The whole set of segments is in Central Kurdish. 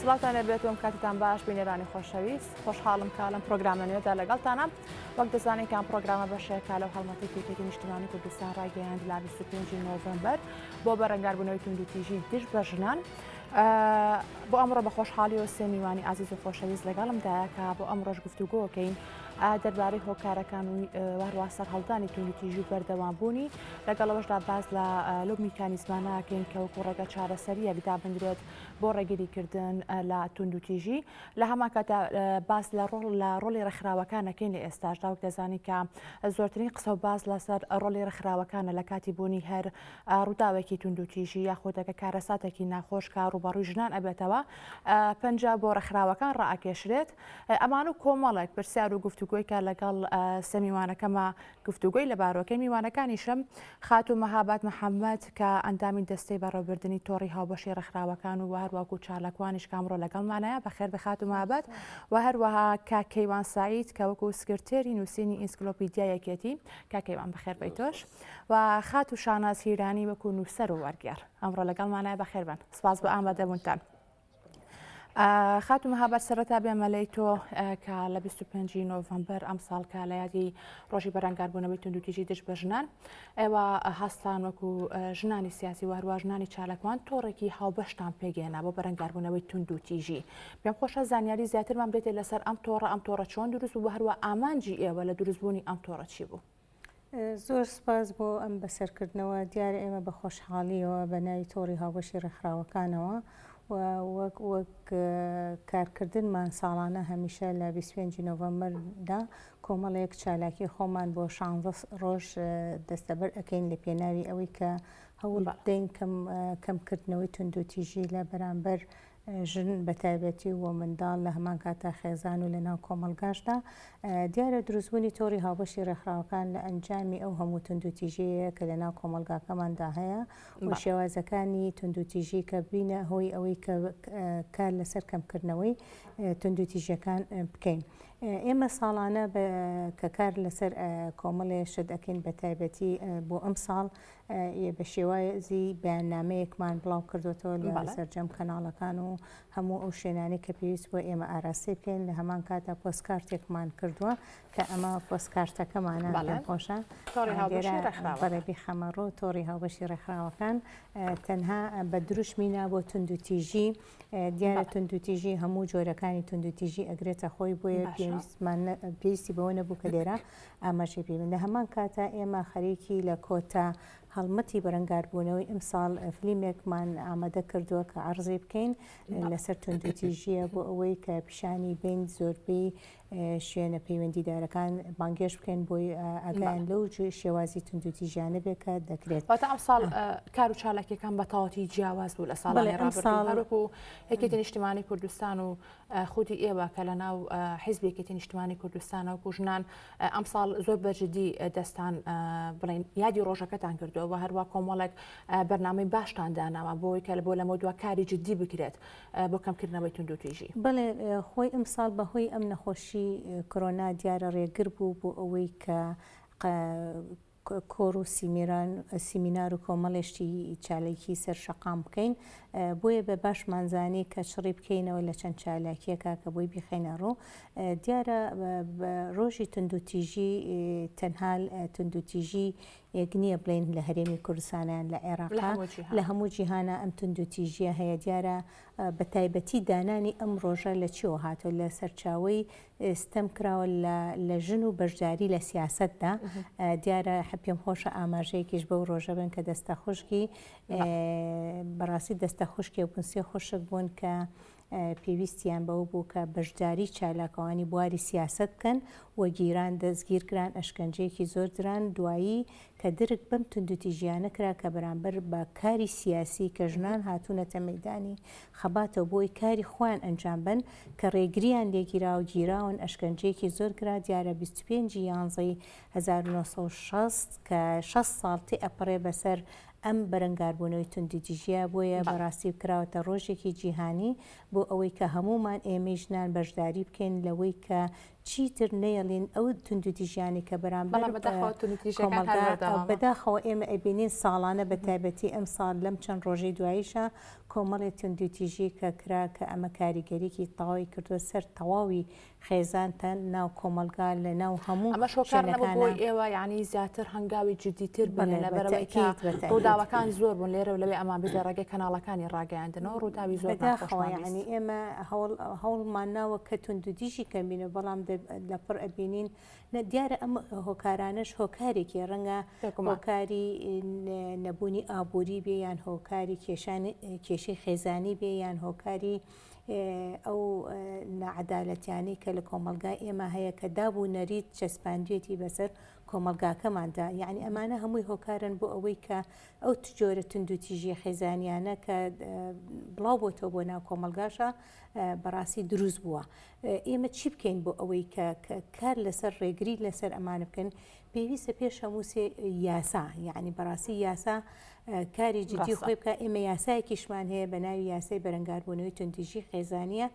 سڵاتان لەبێتم کاتتان باش بینێرانی خۆشەویست خۆشحاڵم کا لەم پرۆگرامە نوێدا لەگەڵتانە وەک دەزانین کام پرۆگرامە بەشێکا لەو هەڵمەتی پێکەتی نیشتیمانی کوردستان ڕاگەیاند لا 25 نۆڤەمبەر بۆ بەرەنگاربوونەوەی توندوتیژی دژ بە ژنان بۆ ئەمڕۆ بە خۆشحاڵی و سێ میوانی عزیز و خۆشەویست لەگەڵمدایە کە بۆ ئەم ڕۆژ گفتوگۆکەین دەربارەی هۆکارەکان و وهروە سەرهەڵدانی توندوتیژی و بەردەوامبوونی لەگەڵەوەشدا باز لە لەو میکانیزمانەکەین کە وەکو ڕێگە چارەسەریەک دابدرێت بۆ ڕێگیریکردن لە توندوتیژی لە هەمان کاتە باز لە ڕۆڵی ڕێکخراوەکانەکەین لە ئێستاشدا وەک دەزانی کە زۆرترین قسە و باز لەسەر ڕۆڵی ڕێکخراوەکانە لە کاتی بوونی هەر ڕووداوێکی توندوتیژی یاخودەکە کارەساتێکی ناخۆش کە ڕوبەڕووی ژنان ئەبێتەوە پەنجە بۆ ڕێکخراوەکان ڕائکێشرێت ئەمان و کۆمەڵێک پرسیار و گفتوگۆیکە لەگەڵ سێ میوانەکەمە گفتوگۆی لە بارۆکەی میوانەکانیشم خاتو مەهاباد محەممەد کە ئەندامی دەستەی بەڕێوەبردننی تۆڕی هاوبەشی ڕێکخراوەکان و هەروەکو چالاکوانیش کامڕۆ لەگەڵمانەیە بەخێر بخات و مابەت و هەروەها کاکەیوان سعید کە وەکو سکرتێری نووسینی ئینسکلۆپیدیا یەکێتی کاکەیوان بەخێر بەیتۆش و خات و شاناز هیرانی وەکو نووسەر و وەرگێڕ ئەمڕۆ لەگەڵمانایە بەخێر بن سپاس بە ئامادەبوونتان. خاتو مەهابەت سەرەتا بێمە لەی تۆ کە لە 25 نۆڤەمبەر ئەم ساڵ کە لە یادی ڕۆژی بەرەنگاربوونەوەی توندوتیژی دژ بە ژنان ئێوە هەستان وەکو ژنانی سیاسی و هەروە ژنانی چالاکوان تۆڕێکی هاوبەشتان پێگەێنا بۆ بەرەنگاربوونەوەی توندوتیژی پێم خۆشە زانیاری زیاترمان بێتێت لەسەر ئەم تۆڕە چۆن دروست و هەروە ئامانجی ئێوە لە دروستبوونی ئەم تۆڕە چی بوو؟ زۆر سپاس بۆ ئەم بەسەرکردنەوە دیارە ئێمە بە خۆشحاڵیەوە بە ناوی تۆڕی هاوبەشی ڕێکخراوەکانەوە وەک کارکردنمان ساڵانە هەمیشە لە 25 نۆڤەمبەردا کۆمەڵێک چالاکی خۆمان بۆ 16 ڕۆژ دەستەبەر ئەەکەین لە پێناوی ئەوەی کە هەوڵ بدەین کەمکردنەوەی توندوتیژی لە بەرامبەر ژن بەتایبەتی و منداڵ لە هەمان کاتە خێزان و لەناو کۆمەلگاشدا دیارە دروستبوونی تۆڕی هاوبەشی ڕێکخراوەکان لە ئەنجامی ئەو هەموو توندوتیژەیە کە لەناو کۆمەلگاکەماندا هەیە و شێوازەکانی توندوتیژی کە بینە هۆی ئەوەی کار لەسەر کەمکردنەوەی توندوتیژەکان بکەین. ئێمە ساڵانە کە کار لەسەر کۆمەڵێ شت ئەەکەین بەتایبەتی بۆ ئەم ساڵ بە شێوازی بەیاننامەیەکمان بڵاو کردوەوە لە سەرجەم کەناڵەکان و هەموو ئەو شوێنانی کە پێویست بۆ ئێمە ئاراسی بکەین لە هەمان کاتە پۆستکارتێکمان کردووە کە ئەمە پۆستکارتەکەمانە خۆشە بەڕێبی خەمەڕۆ تۆڕی هاوبەشی ڕێکخراوەکان تەنها بە دروشمینا بۆ توندوتیژی دیارە توندوتیژی هەموو جۆرەکانی توندوتیژی ئەگرێتە خۆی بۆیە پێویستی بەوە نەبوو کە لێرە ئاماژەی پێبین لە هەمان کاتە ئێمە خەریکی لە کۆتا هەڵمەتی بەرەنگاربوونەوەی ئەمساڵ فلیمێکمان ئامادە کردووە کە عەرزی بکەین لەسەر توندوتیژیە بۆ ئەوەی کە پیشانی بین زۆربەی شوێنە پەیوەندیدارەکان بانگێش بکەین بۆی ئاگایان لەو شێوازی توندوتیژیانە بێت کە دەکرێت. واتە ئەم ساڵ کار و چالاکیەکان بە تەواوەتی جیاواز بوو لە ساڵانی ڕابردوو و یەکێتی نیشتیمانی کوردستان و خودی ئێوە کە لە ناو حیزب یەکێتی نیشتیمانی کوردستانە و ژنان ئەم ساڵ زۆر بەجددی دەستان بڵین یادی ڕۆژەکەتان کردووە و هەروە کۆمەڵێک بەرنامەی باشتان داناوە بۆی کە بۆ لەمە دووە کاری جددی بکرێت بۆ کەمکردنەوەی توندوتیژی. بڵێ خۆی ئەم ساڵ بەهۆی ئەم نەخۆشی کۆرۆنا دیارە ڕێگر بوو بۆ ئەوەی کە کۆڕ و سیمینار و کۆمەڵێشتی چالێکی سەر شەقام بکەین بۆیە بە باشمانزانی کە شڕی بکەینەوە لە چەند چالاکیەکە کە بۆی بخێنە ڕۆ دیارە ڕۆژی توندوتیژی تەنها توندوتیژی یەک نییە بڵین لە هەرێمی کوردستانیان لە عێراقا لە هەموو جیهانە ئەم توندوتیژیە هەیە دیارە بە تایبەتی دانانی ئەم ڕۆژە لە چیەوە هاتووە لە سەرچاوی ستەم کراوە لە ژن و بەشداری لە سیاسەتدا دیارە پێم خۆشە ئاماژەیەکیش بەو ڕۆژە بن کە دەستە خوشکی بەڕاستی دەستە خوشکی و پنسیە خوشک بوون کە پێویستیان بەو بوو کە بەشداری چالاکەوانی بواری سیاست بکەن و گیران دەستگیرکران ئەشکەنجەیەکی زۆر دران دوایی کە درک بەم توندوتیژیانە کرا کە بەرامبەر بە کاری سیاسی کە ژنان هاتوونەتە مەیدانی خەباتەوە بۆی کاری خۆیان ئەنجام بن کە ڕێگریان لێگیرا و گیراون ئەشکەنجەیەکی زۆر کرا دیارە 25 یانزەی 1960 کە 6 ساڵتی ئەپڕێ بەسەر ئەم بەرەنگاربوونەوەی توندوتیژیە بۆیە بەڕاستی بکراوەتە ڕۆژێکی جیهانی بۆ ئەوەی کە هەمومان ئێمەی ژنان بەشداری بکەین لەوەی کە چیتر نێڵین ئەو توندوتیژیانی کە بەرامبەر بەداخەوە ئێمە ئەبینین ساڵانە بە تایبەتی ئەم ساڵ لەم چەند ڕۆژەی دواییشە کۆمەڵی توندوتیژی کە کرا کە ئەمە کاریگەریکی تەواوی کردووە سەر تەواوی خێزانتان ناو کۆمەلگا لە ناو هەموو ئەمە شۆکارەکان ئێوە یعنی زیاتر هەنگاوی جدیتر بنێ لەبەرەوەی ڕووداوەکان زۆر بوون لێرە لەوێ ئەمان بێ ڕێگەی کەناڵەکانی ڕاگەیاندنەوە ڕووداوی زۆر ینی ئێمە هەوڵمان ناوە کە توندوتیژی کەمبینە بەڵام لەپڕ ئەبینین دیارە ئەم هۆکارانش هۆکارێکی ڕەنگە هۆکاری نەبوونی ئابووری بێ یان هۆکاری کێشەی خێزانی بێ یان هۆکاری ئەو نەعەدالەتیانەی کە لە کۆمەلگای ئێمە هەیە کە دابوو نەریت چەسپاندوێتی بەسەر کۆمەلگاکەماندا یعنی ئەمانە هەمووی هۆکارن بۆ ئەوەی کە ئەو جۆرە توندوتیژی خێزانیانە کە بڵاو بۆتەوە بۆ ناو کۆمەلگاشە بەڕاستی دروست بووە. ئێمە چی بکەین بۆ ئەوەی کە کار لەسەر ڕێگری لەسەر ئەمانە بکەن پێویستە پێش هەمووسێ یاسا یعنی بەڕاستی یاسا کاری جدی خۆی بکە ئێمە یاسایەکیشمان هەیە بە ناوی یاسای بەرەنگاربوونەوەی توندوتیژی خێزانیە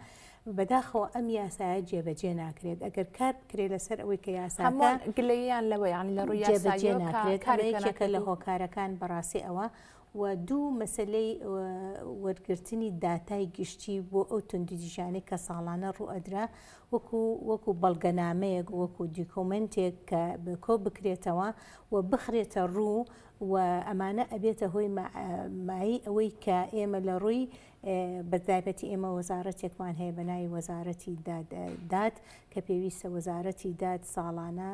بەداخەوە ئەم یاسایە جێبەجێ ناکرێت ئەگەر کار بکرێت لەسەر ئەوەی کە یاساکە گلەیان لەوە یانی لە ڕووی جێبەجێ ناکرێت کارێکێکە لە هۆکارەکان بەڕاستی ئەوە و دوو مەسلەی وەرگرتنی داتای گشتی بۆ ئەو توندوتیژانەی کە ساڵانە ڕوئەدرا وەکو بەڵگەنامەیەک وەکو دیکۆمنتێک کە کۆ بکرێتەوە و بخرێتە ڕوو و ئەمانە ئەبێتە هۆی مایی ئەوەی کە ئێمە لە ڕووی بەتایبەتی ئێمە وەزارەتێکمان هەیە بە ناوی وەزارەتی داد کە پێویستە وەزارەتی داد ساڵانە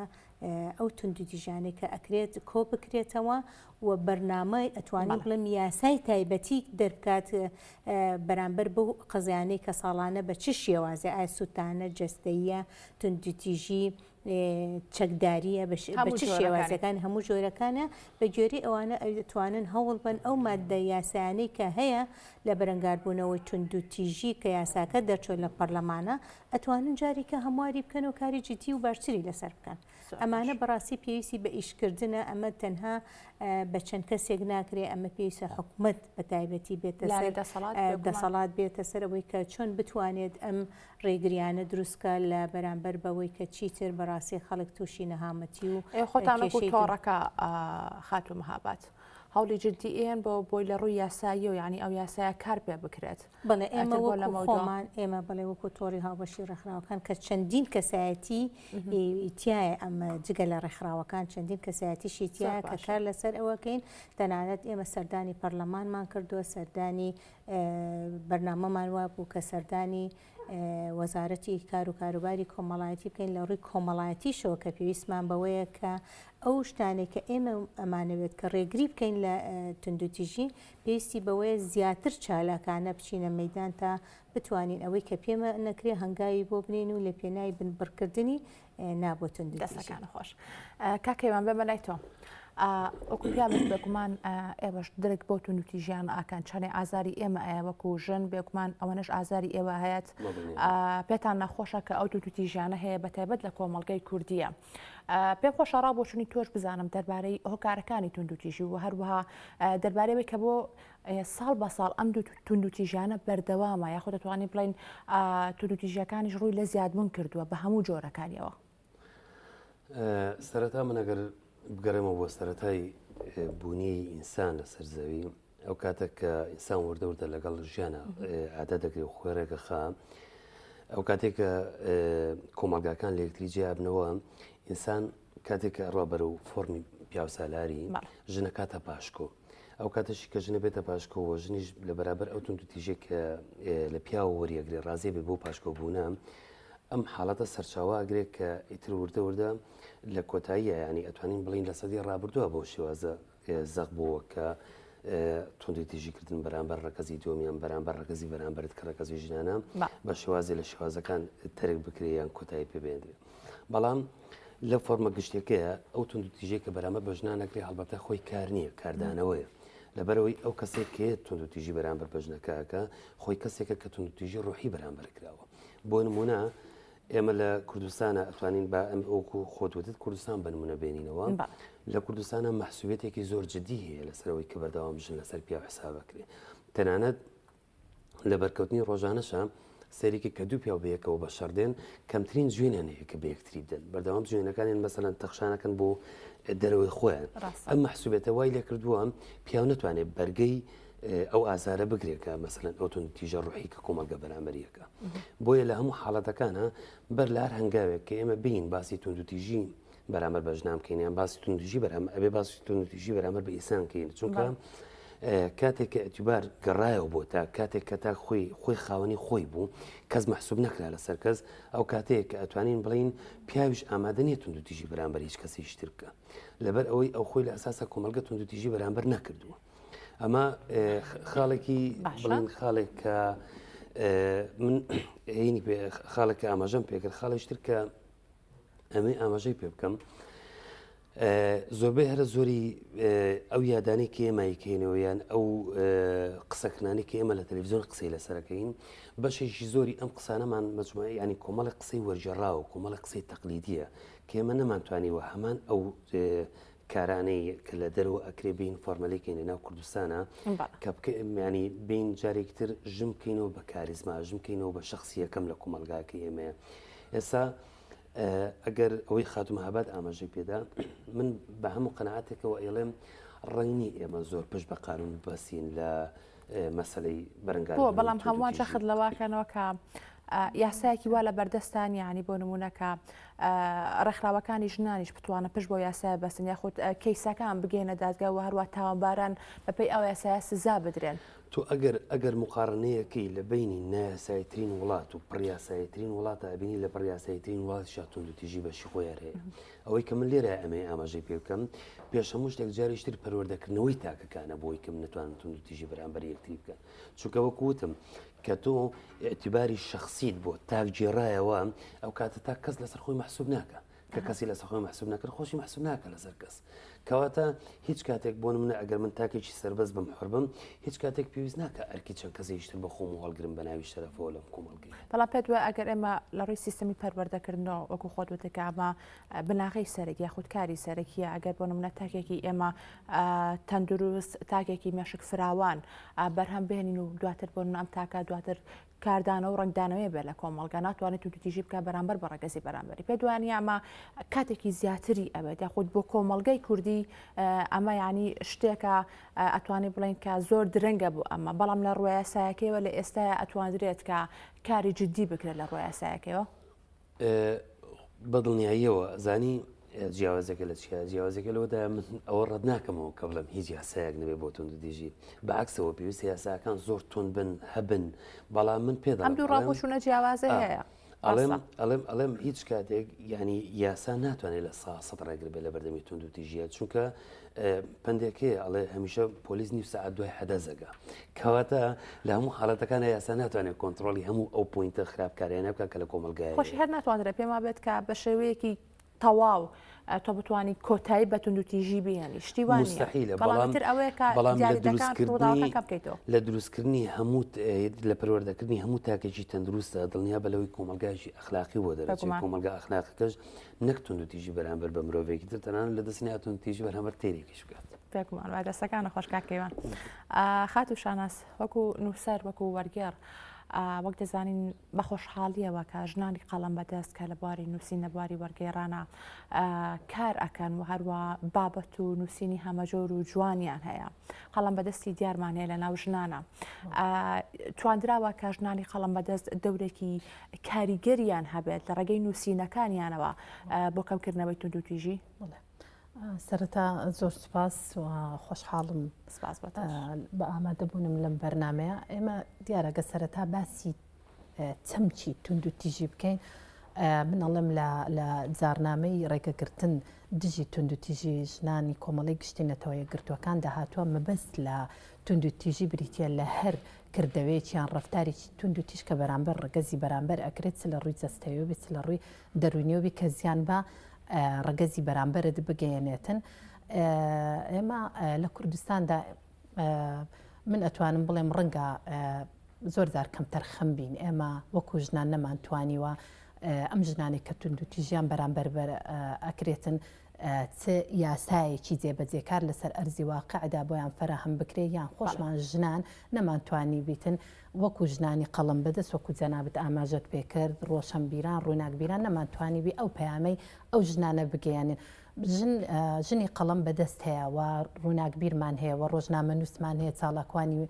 ئەو توندوتیژانەی کە ئەکرێت کۆ بکرێتەوە و بەرنامە ئەتوانین بڵێم یاسای تایبەتی دەرکات بەرامبەر بەو قەزیانەی کە ساڵانە بە چ شێوازێ ئایا سوتانە جەستەیە توندوتیژی چەکداریە بە چ شێوازەکان هەموو جۆرەکانە بە گوێرەی ئەوانە ئەتوانن هەوڵ بن ئەو ماددە یاسایانەی کە هەیە لە بەرەنگاربوونەوەی توندوتیژی کە یاساکە دەرچۆ لە پەرلەمانە ئەتوانن جارێکە هەمواری بکەن و کاری جدی و باشتری لەسەر بکەن. ئەمانە بەڕاستی پێویستی بە ئیشکردنە ئەمە تەنها بە چەند کەسێک ناکرێ ئەمە پێویستە حکوومەت بە تایبەتی بێتە سەر دەسەڵات بێتە سەرەوەی کە چۆن بتوانێت ئەم ڕێگریانە دروستکە لە بەرامبەر بەوەی کە چیتر بەڕاستی خەڵک تووشی نەهامەتی و خۆتانەکو تۆڕەکە خاتو مەهابات. هەوڵی جدی ئێن بۆی لە ڕووی یاسایی و ینی ئەو یاسایە کار پێ بکرێت بڵێ ئێمە خۆمان ئێمە بڵێ وەکو تۆڕی هاوبەشی ڕێکخراوەکان کە چەندین کەسایەتی ئیتیایە ئەمە جگە لە ڕێکخراوەکان چەندین کەسایەتیشی تایە کە کار لەسەر ئەوەکەین تەنانەت ئێمە سەردانی پەرلەمانمان کردووە سەردانی بەرنامەمان وا بوو کە سەردانی وەزارەتی کار و کاروباری کۆمەڵایەتی بکەین لە ڕووی کۆمەڵایەتیشەوە کە پێویستمان بەوەیە کە ئەو شتانێک کە ئێمە ئەمانەوێت کە ڕێگری بکەین لە توندوتیژی پێویستی بەوەیە زیاتر چالاکانە بچینە مەیدان تا بتوانین ئەوەی کە پێمە نەکرێ هەنگاوی بۆ بنین و لە پێناوی بنبڕکردنی نابۆ توندوتیژی. دەستەکان خۆش کاکەیوان بێمە لای تۆ ئۆکوپیاڵک بێگومان ئێوەش درێک بۆ توندوتیژیان ئاکەن چەنێ ئازاری ئێمە ئەیە وەکو ژن بێگومان ئەوەنەش ئازاری ئێوە هەیەت پێتان نەخۆشە کە ئەو توندوتیژیانە هەیە بەتایبەت لە کۆمەڵگەی کوردیە. پێم خۆشە ڕابۆچوونی تۆش بزانم دەربارەی هۆکارەکانی توندوتیژی و هەروەها دەربارەوەی کە بۆ ساڵ بە ساڵ ئەم توندوتیژیانە بەردەوامە یاخۆ دەتوانین بڵین توندوتیژیەکانیش ڕووی لە زیادبوون کردووە بە هەموو جۆرەکانیەوە. سەرەتا من ئەگەر بگەڕێمەوە بۆ سەرەتای بوونی ئینسان لەسەر زەوی ئەو کاتێک کە ئینسان وردەوردە لەگەڵ ژیانە عادە دەگرێت خوێرەکە خام ئەو کاتێک کە کۆمەلگاکان لە یەکتری جیابنەوە ئینسان کاتێک کە ڕوا بەرە و فۆرمی پیاوسالاری ژنە کاتە پاشکۆ ئەو کاتەشی کە ژنە بێتە پاشکۆوە ژنیش لە بەرابەر ئەو توندوتیژێک کە لە پیاوە وەریەگرێ ڕازێ بێ بۆ پاشکۆ بوونە ئەم حاڵەتە سەرچاوە ئەگرێت کە ئیتر وردە لە کۆتاییە ینی ئەتوانین بڵین لە سەدی ڕابردووە بۆ شێوازە زەق بووە کە توندوتیژیکردن بەرامبەر ڕەکەزی دۆمیان بەرامبەر ڕەکەزی بەرامبەرت کە ڕەکەزی ژنانە بە شێوازی لە شێوازەکان تەرێک بکرێ یان کۆتایی پێبێنرێت. بەڵام لە فۆرمە گشتەکەیە ئەو توندوتیژێک کە بەرامبەر بە ژنانەکرێ هەڵبەتە خۆی کار نییە کاردانەوەیە لەبەرەوەی ئەو کەسێک کێ توندوتیژی بەرامبەر بە ژنەکەکە خۆی کەسێکە کە توندوتیژی ڕۆحی بەرامبەر کراوە. بۆ نمونە ئێمە لە کوردستانە ئەتوانین بە ئەم ئەوکو خۆتوتت کوردستان بە نمونە بێنینەوە لە کوردستانە مەحسوبێتێکی زۆر جدی هەیە لەسەرەوەی کە بەردەوام بژن لەسەر پیا حسابەکرێ تەنانەت لە بەرکەوتنی ڕۆژانەشە سەرێکی کە دوو پیا بەیەکەوە بە شەردێن کەمترین جوێنیان هەیە کە بە یەکتری بدەن بەردەوام جوێنەکانیان مەسەلەن تەخشانەکەن بۆ دەرەوەی خۆیان ئەم مەحسوبێتە وای لێ کردووە پیاو نتوانێت بەرگەی ئەو ئازارە بگرێکە مەسەلەن ئۆتۆن تیژە ڕوحی کە کۆمەلگە بەرامبەریەکە بۆیە لە هەموو حاڵەتەکانە بەر لە هەر هەنگاوێک کە ئێمە بین باسی توندوتیژی بەرامبەر بە ژنام کەینیان باسی توندوتیژی ئەبێ باسی توندوتیژی بەرامبەر بە ئیسان کەین چونکە کاتێک کە ئەتیبار گەڕایەوە بۆ تا کاتێک کە تا خۆی خاوەنی خۆی بوو کەس مەحسوب نەکرا لەسەر کەس ئەو کاتەیە کە ئەتوانین بڵین پیاویش ئامادە نیە توندوتیژی بەرامبەر هیچ کەسیش تر بکە لەبەر ئەوەی ئەو خۆی لە ئەساسە کۆمەلگە توندوتیژی بەرامبەر نەکردووە ئەمە خاڵێکی بڵین خاڵێک کە من هینی خاڵێکە ئاماژەم پێکرد خاڵیشتر کە ئەمەی ئاماژەی پێ بکەم زۆربەی هەرە زۆری ئەو یادانەی کە ئێمایکەینەوە یان ئەو قسەکردانی کە ئێمە لە تەلەڤیزیۆن قسەی لەسەرەکەین بەشێکی زۆری ئەم قسانەمان مەجموعی ینی کۆمەڵی قسەی وەرجێڕاوە کۆمەڵی قسەی تەقلیدیە کە ئێمە نەمانتوانیوە هەمان ئەو کارانەی کە لە دەرەوە ئەکرێ بین فۆرمەلێکین لە ناو کوردستانە کە ینی بین جارێکتر ژم بکەینەوە بە کاریزما ژم بکەینەوە بە شخصیەکەم لە کۆمەلگاکە ئێمەیە ئێستا ئەگەر ئەوەی خاتم هابات ئاماژەی پێدا من بە هەموو قەنەعاتێکەوە ئێڵێم ڕەنگی ئێمە زۆر پشت بە قانون بەسین لە مەسەلەی بەرەنگار بەڵام هەمووان شەخت لەواکەنەوە کە یاسایەکی وا لە بەردەستان یعنی بۆ نمونونەکە ڕێکخراوەکانی ژنانیش بتوانە پشت بۆ یاسای بەسن یاخود کەیسەکان بگەێنە دادگا و هەروە تاوانباران بەپێی ئەو یاسایە سزا بدرێن تۆ ئەگەر مقارنەیەکەی لە بینی نایاسایترین وڵات و پڕیاسایترین وڵاتە ئەبینی لە پڕیاسایترین وڵات شاتوندوتیژی بەشی خۆیان هەیە ئەوەی کە من لێرە ئەمێ ئاماژەی پێ بکەم پێش هەموو شتێک جاریشتر پەروەردەکردنەوەی تاکەکانە بۆی کە نتوانن توندوتیژی بەرامبەر یەکتری بکەن چونکە وەکوتم کە تۆ ئێعتیباری شخصیت بۆ تاک جێڕایەوە ئەو کاتە تا کەس لەسەر خۆی مەحسوب ناکە کە کەسی لەسەر خۆی مەحسوب نەکرد خۆشی مەحسوب ناکە لەسەر کەس کەواتە هیچ کاتێک بۆ منە ئەگەر من تاکێکی سەربەز بم حربم هیچ کاتێک پێویست ناکە ئەرکی چەند کەسیشتر بە خۆم هەڵگرم بە ناوی شەرەفەوە لەم کۆمەڵگەی بەڵام پێت وایە ئەگەر ئێمە لە ڕووی سیستەمی پەروەردەکردنەوە وەکو خۆت وتەکە ئەمە بناغی سەرەکی یاخود کاری سەرەکیە ئەگەر بۆ نمونە تاکێکی ئێمە تەندروست تاکێکی مێشک فراوان بەرهەم بێنین و دواتر بۆ ئەم تاکە دواتر کاردانە و ڕنگدانەوەی بێ لە کۆمەڵگە ناتوانێت توندوتیژی بکە بەرامبەر بە ڕێگەزی بەرامبەری پێ دوانی ئەمە کاتێکی زیاتری ئەوێت یاخود بۆ کۆمەڵگەی کوردی ئەمە ینی شتێکە ئەتوانێت بڵین کە زۆر درەنگە بوو ئەمە بەڵام لە ڕووی یاسایەکەیەوە لە ئێستا ئەتوانرێت کە کاری جدی بکرێت لە ڕووی یاسایەکەیەوە بەدڵنیاییەوە زانی جیاوازەکە لە چیا جیاوازەکە لەوەدا من ئەوە ڕەت ناکەمەوە کە بڵم هیچ یاسایەک نەبێ بۆ توندوتیژی بەعکسەوە پێویستە یاساکان زۆر تون بن هەبن بەڵام من پێدا ئەم دوو ڕاپۆشونە جیاوازە هەیە ئەڵێم هیچ کاتێک ینی یاسا ناتوانێت لە سەد ڕێگر بێ لە بەردەمی توندوتیژیە چونکە پندێکەیە ئەڵێ هەمیشە پۆلیس نیو سەعات دوای حەدەزەگا کەواتە لە هەموو حاڵەتەکانە یاسا ناتوانێت کۆنتترۆلی هەموو ئەو پوینتە خراپکاریانە بکە کە لە کۆمەلگای خۆشی هەر ناتوانرێت پێما بێت کە بە شێوەیەکی تەواو تۆ بتوانانی کۆتایی بە توندوتیژی بێنی شتیوانی بەڵامتر ئەوەیە لە دروستکردنی هەموو لە پەروەردەکردنی هەموو تاکێکی تەندروستە دڵنیا بەلەوەی کۆمەلگایشی ئەخلاقی بۆ دەرەچێت کۆمەلگا ئەخلاقەکەش نەک توندوتیژی بەرامبەر بە مرۆڤێکی تر تەنانەت لە دەستنیا توندوتیژی بەرامبەر تێرێکیش بکات پێکمان وای دەستەکانە خۆشکاکەیوان خات و شاناس وەکو نووسەر وەکو وەرگێڕ وەک دەزانین بە خۆشحاڵیەوە کە ژنانی قەڵەم بەدەست کە لە بواری نووسینە بواری وەرگێڕانە کار ئەکەن و هەروە بابەت و نووسینی هەمەجۆر و جوانیان هەیە قەڵەم بەدەستی دیارمانەیە لە ناو ژنانە توانراوە کە ژنانی قەڵەم بەدەست دەورێکی کاریگەریان هەبێت لە ڕێگەی نووسینەکانیانەوە بۆ کەمکردنەوەی توندوتیژی سەرەتا زۆر سپاس و خۆشحاڵم بە ئامادەبوونم لەم بەرنمەیە ئێمە دیارەگە سەرەتا باسی چەمچی توندوتیژی بکەین منەڵم لە جارنامەی ڕێگەگرتن دژی توندوتیژی ژنانی کۆمەڵی گشتینەتەوە یەکگرتوەکان داهاتووە مەبەست لە توندوتیژی بریتە لە هەر کردەوەیەکیان ڕفتارێکی توندوتیژ کە بەرامبەر ڕگەزی بەرامبەر ئەکرێت لە ڕووی جەستەوە بێت لە ڕووی دەرونیەوەی کە زیان بە ڕگەزی بەرامبەرت بگەێنێتن ئێمە لە کوردستاندا من ئەتوانم بڵێم ڕەنگە زۆر جار کەمتەر خەم بین ئێمە وەکو ژنان نەمانتوانیوە ئەم ژنانی کە توندوتیژیان بەرامبەر ئەکرێتن یاسایەکی جێبەجێکار لەسەر ئەرزی واقعدا بۆیان فەراهم بکرێ یان خۆشمان ژنان نەمانتوانی بیتن وەکو ژنانی قەڵم بەدەست وەکو جەنابەت ئاماژەت پێکرد ڕۆشنبیران ڕووناکبیران نەمانتوانی بی ئەو پەیامەی ئەو ژنانە بگەیانن. ژنی قەڵم بەدەست هەیە و ڕووناکبیرمان هەیە و ڕۆژنامە نووسمان هەیە چاڵاکوانی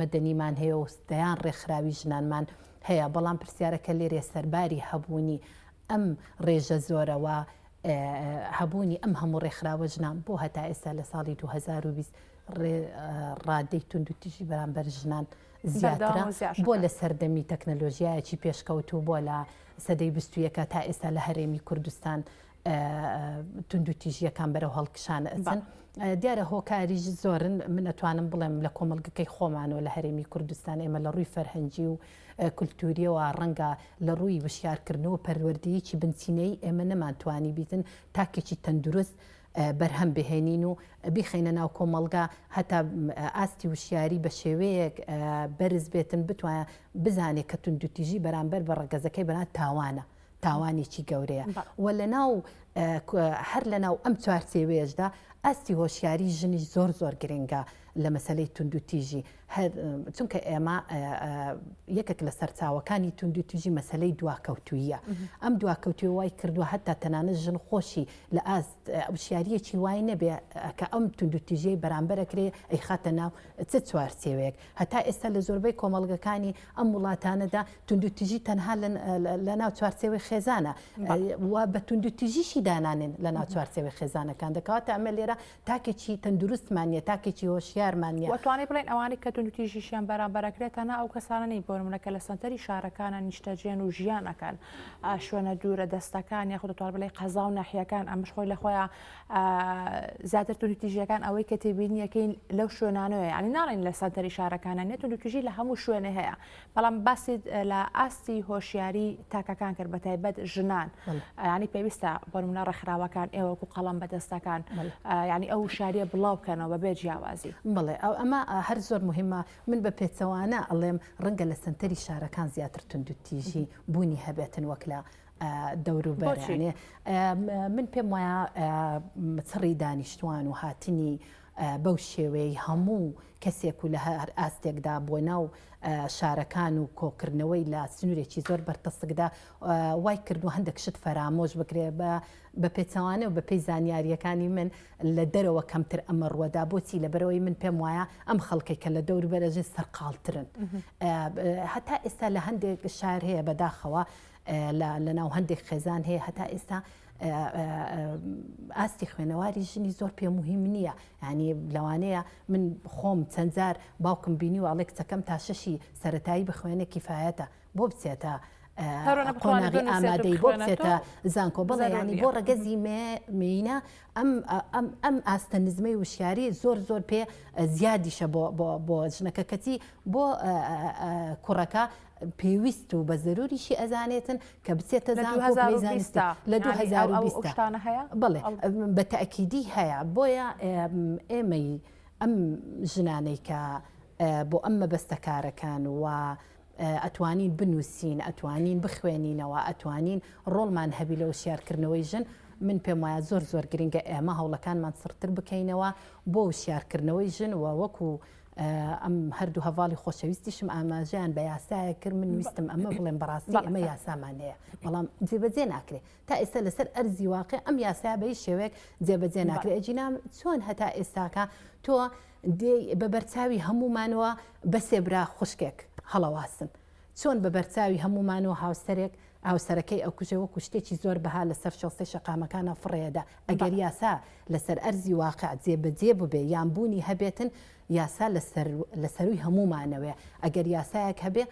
مەدەنیمان هەیە و دەیان ڕێکخراوی ژنانمان هەیە بەڵام پرسیارەکە لێرێ سەرباری هەبوونی ئەم ڕێژە زۆرەوە هەبوونی ئەم هەموو ڕێکخراوە ژنان بۆ هەتا ئێستا لە ساڵی 2020 ڕادەی تونند و تیژی بەرامبەر ژنان زیاترە بۆ لە سەردەمی تەکنەلۆژیایەکی پێشکەوت و بۆ لە سەدەی 21 تا ئێستا لە هەرێمی کوردستان تونند و تیژیەکان بەرەو هەڵکشانە ئەچن. دیارە هۆکاریش زۆرن من ئەتوانم بڵێم لە کۆمەڵگەکەی خۆمانەوە لە هەرێمی کوردستان ئێمە لە ڕووی فەرهەنگی و کولتوریەوە ڕەنگە لە ڕووی وشیارکردنەوە پەروەردەیەکی بنچینەی ئێمە نەمانتوانی بیتن تاکێکی تەندروست بەرهەم بهێنین و بیخینە ناو کۆمەڵگا هەتا ئاستی وشیاری بە شێوەیەک بەرز بێتن بتوانە بزانێت کە تونند و تیژی بەرامبەر بە ڕەگەزەکەی بەنات تاوانە تاوانێکی گەورەیە و لە ناو هەر لە ناو ئەم چوارچێوەیەشدا ئاستی هۆشیاری ژنی زۆر گرنگە لە مەسلەی تونند و تیژی چونکە ئێمە یەکێک لە سەرچاوەکانی تونند و تیژی مەسلەی دواکەوتویە ئەم دواکەوتوی وای کردووە هەتا تەنانەت ژن خۆشی لە ئاست وشیاریەکی وای نەبێ کە ئەم تونند و تیژەی بەرامبەرەکرێ ئەی خاتە ناو چوارچێوەیەک هەتا ئێستا لە زۆربەی کۆمەڵگەکانی ئەم وڵاتانەدا تونند و تیژی تەنها لە ناو چوارچێوەی خێزانە و بە تونند و تیژیشی دانانێن لە ناو چوارچێوەی خێزانەکان دەکەواتە ئەمە لێرە تاکێکی تەندروستمانە تاکێکی هۆشیارمانە واتوانێت بڵێن ئەوانەی کە تونند و تیژیشیان بەرامبەرەکرێتەنە ئەو کەسانەی بۆ نمونەکە لە سەنتەری شارەکانە نیشتەجێن و ژیانەکان شوێنە دوورە دەستەکان یاخود دەتوانێت بڵێ قەزا و ناحیەکان ئەمەش خۆی لە خۆیان زیاتر تونند و تیژیەکان ئەوەی کە تێبینیەکەین لەو شوێنانەوە ینی ناڵێن لە سەنتەری شارەکانە نێت تونند و تیژی لە هەموو شوێنە هەیە بەڵام باسی لە ئاستی هۆشیاری تاکەکان کرد بە تایبەت ژنان ینی پێویستە بۆ نمونە ڕێکخراوەکان ئێوەکو قەڵەم بەدەستەکان ینی ئەو شاریە بڵاو بکەنەوە بەبێ جیاوازی بڵێ ئەمە هەر زۆر مهمە من بە پێچەوانە ئەڵێم ڕەنگە لە سنتەری شارەکان زیاتر تونند و تیژی بوونی هەبێتن وەک لە دەوروبەرانێ من پێم وایە چڕی دانیشتوان و هاتنی بەو شێوەی هەموو کەسێک و لە هەر ئاستێکدا بۆ ناو شارەکان و کۆکردنەوەی لە سنوورێکی زۆر بەرتەسکدا وای کردو هەندێک شت فەرامۆش بکرێ بە پێچەوانە و بە پێی زانیاریەکانی من لە دەرەوە کەمتر ئەمە ڕوەدا بۆچی لە بەرەوەی من پێم وایە ئەم خەڵکی کە لە دەوروبەرەژێ سەرقاڵترن هەتا ئێستا لە هەندێک شار هەیە بەداخەوە لە ناو هەندێک خێزان هەیە هەتا ئێستا ئاستی خوێنەواری ژنی زۆر پێ مهم نییە ینی لەوانەیە من خۆم چەند جار باوکم بینی و ئەڵێ کچەکەم تا شەشی سەرەتایی بخوێنێ کیفایەتە بۆ بچێتە قۆناغی ئامادەی بۆ بچێتە زانکۆ بڵێ ینی بۆ ڕەگەزی مینە ئەم ئاستە نزمەی وشیاری زۆر پێ زیادیشە بۆ ژنەکە کەچی بۆ کوڕەکە پێویست و بە زەروریشی ئەزانێتن کە بچێتە زانکۆ لە 2020 هەیە بڵێ بە تەئکیدی هەیە بۆیە ئێمەی ئەم ژنانەی کە بۆ ئەم مەبەستەکارەکان و ئەتوانین بنووسین ئەتوانین بخوێنینەوە ئەتوانین ڕۆڵمان هەبی لە وشیارکردنەوەی ژن من پێم وایە زۆر گرنگە ئێمە هەوڵەکانمان سڕتر بکەینەوە بۆ وشیارکردنەوەی ژن و وەکو ئەم هەردوو هەواڵی خۆشەویستیشم ئاماژیان بە یاسایە کرد من ویستم ئەمە بڵێن بەڕاستی ئەمە یاسامان هەیە بەڵام جێبەجێ ناکرێت تا ئێستا لەسەر ئەرزی واقع ئەم یاسا بەی شێوەیەک جێبەجێ ناکرێت ئەجینام چۆن هەتا ئێستاکە تۆ بە بەرچاوی هەمومانەوە بەسێ برا خوشکێک هەڵەواسن چۆن بە بەرچاوی هەمومانەوە هاوسەرەکەی ئەو کوژە وەکو شتێکی زۆر بەها لەسەر شۆسەی شەقامەکانە فڕێدا ئەگەر یاسا لەسەر ئەرزی واقع جێبەجێ ببێ یان بوونی هەبێتن یاسا لەسەروی هەمومانەوەیە ئەگەر یاسایەک هەبێ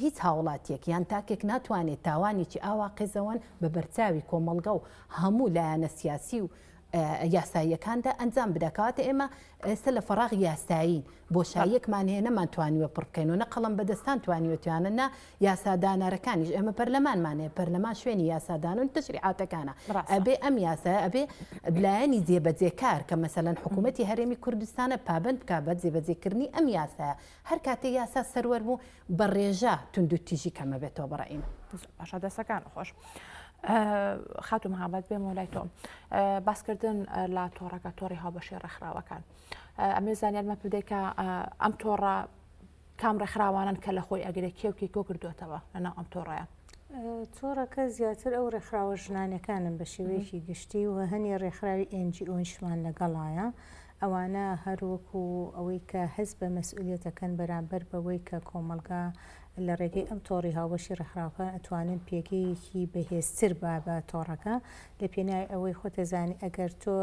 هیچ هاوڵاتیەک یان تاکێک ناتوانێت تاوانێکی ئاوا قێزەوەن بە بەرچاوی کۆمەڵگە و هەموو لایەنە سیاسی و یاساییەکاندا ئەنجام بدەکاتە ئێمە ئێستا لە فەراغ یاسایین بۆشاییەکمان هەیە نەمانتوانیوە پڕبکەین و نە قەڵەم بەدەستان توانیوەتوانە نا یاسادانەرەکانیش ئێمە پەرلەمانمان هەیە پەرلەمان شوێنی یاسادان و تەشریعاتەکانە ئەبێ ئەم یاسا ئەبێ لایەنی جێبەجێکار کە مەسەلەن حکوومەتی هەرێمی کوردستانە پابند بکات بە جێبەجێکردنی ئەم یاسایە هەر کاتێ یاسا سەروەر بوو بە ڕێژە تونند و تیژی کەمە بێتەوە بەڕێین باشە دەستەکان خۆش خاتو محەممەد بێم وڵای تۆ باسکردن لە تۆڕەکە تۆڕی هاوبەشی ڕێکخراوەکان ئەمێ زانیارمە بدەیکە ئەم تۆڕە کام ڕێکخراوانن کە لە خۆی ئەگرێ کێوکی کۆ کردوێتەوە لەناو ئەم تۆڕەیە تۆڕەکە زیاتر ئەو ڕێکخراوە ژنانەکانن بە شێوەیەکی گشتی و هەنی ڕێکخراوی NGOشمان لەگەڵایە ئەوانە هەروەکو ئەوەی کە هەز بە مەسئولیەتەکەن بەرامبەر بەوەی کە کۆمەلگا لە ڕێگەی ئەم تۆڕی هاوبەشی ڕێکخراوەکان ئەتوانن پێگەیەکی بەهێزتر بە تۆڕەکە لە پێناوی ئەوەی خۆتەزانی ئەگەر تۆ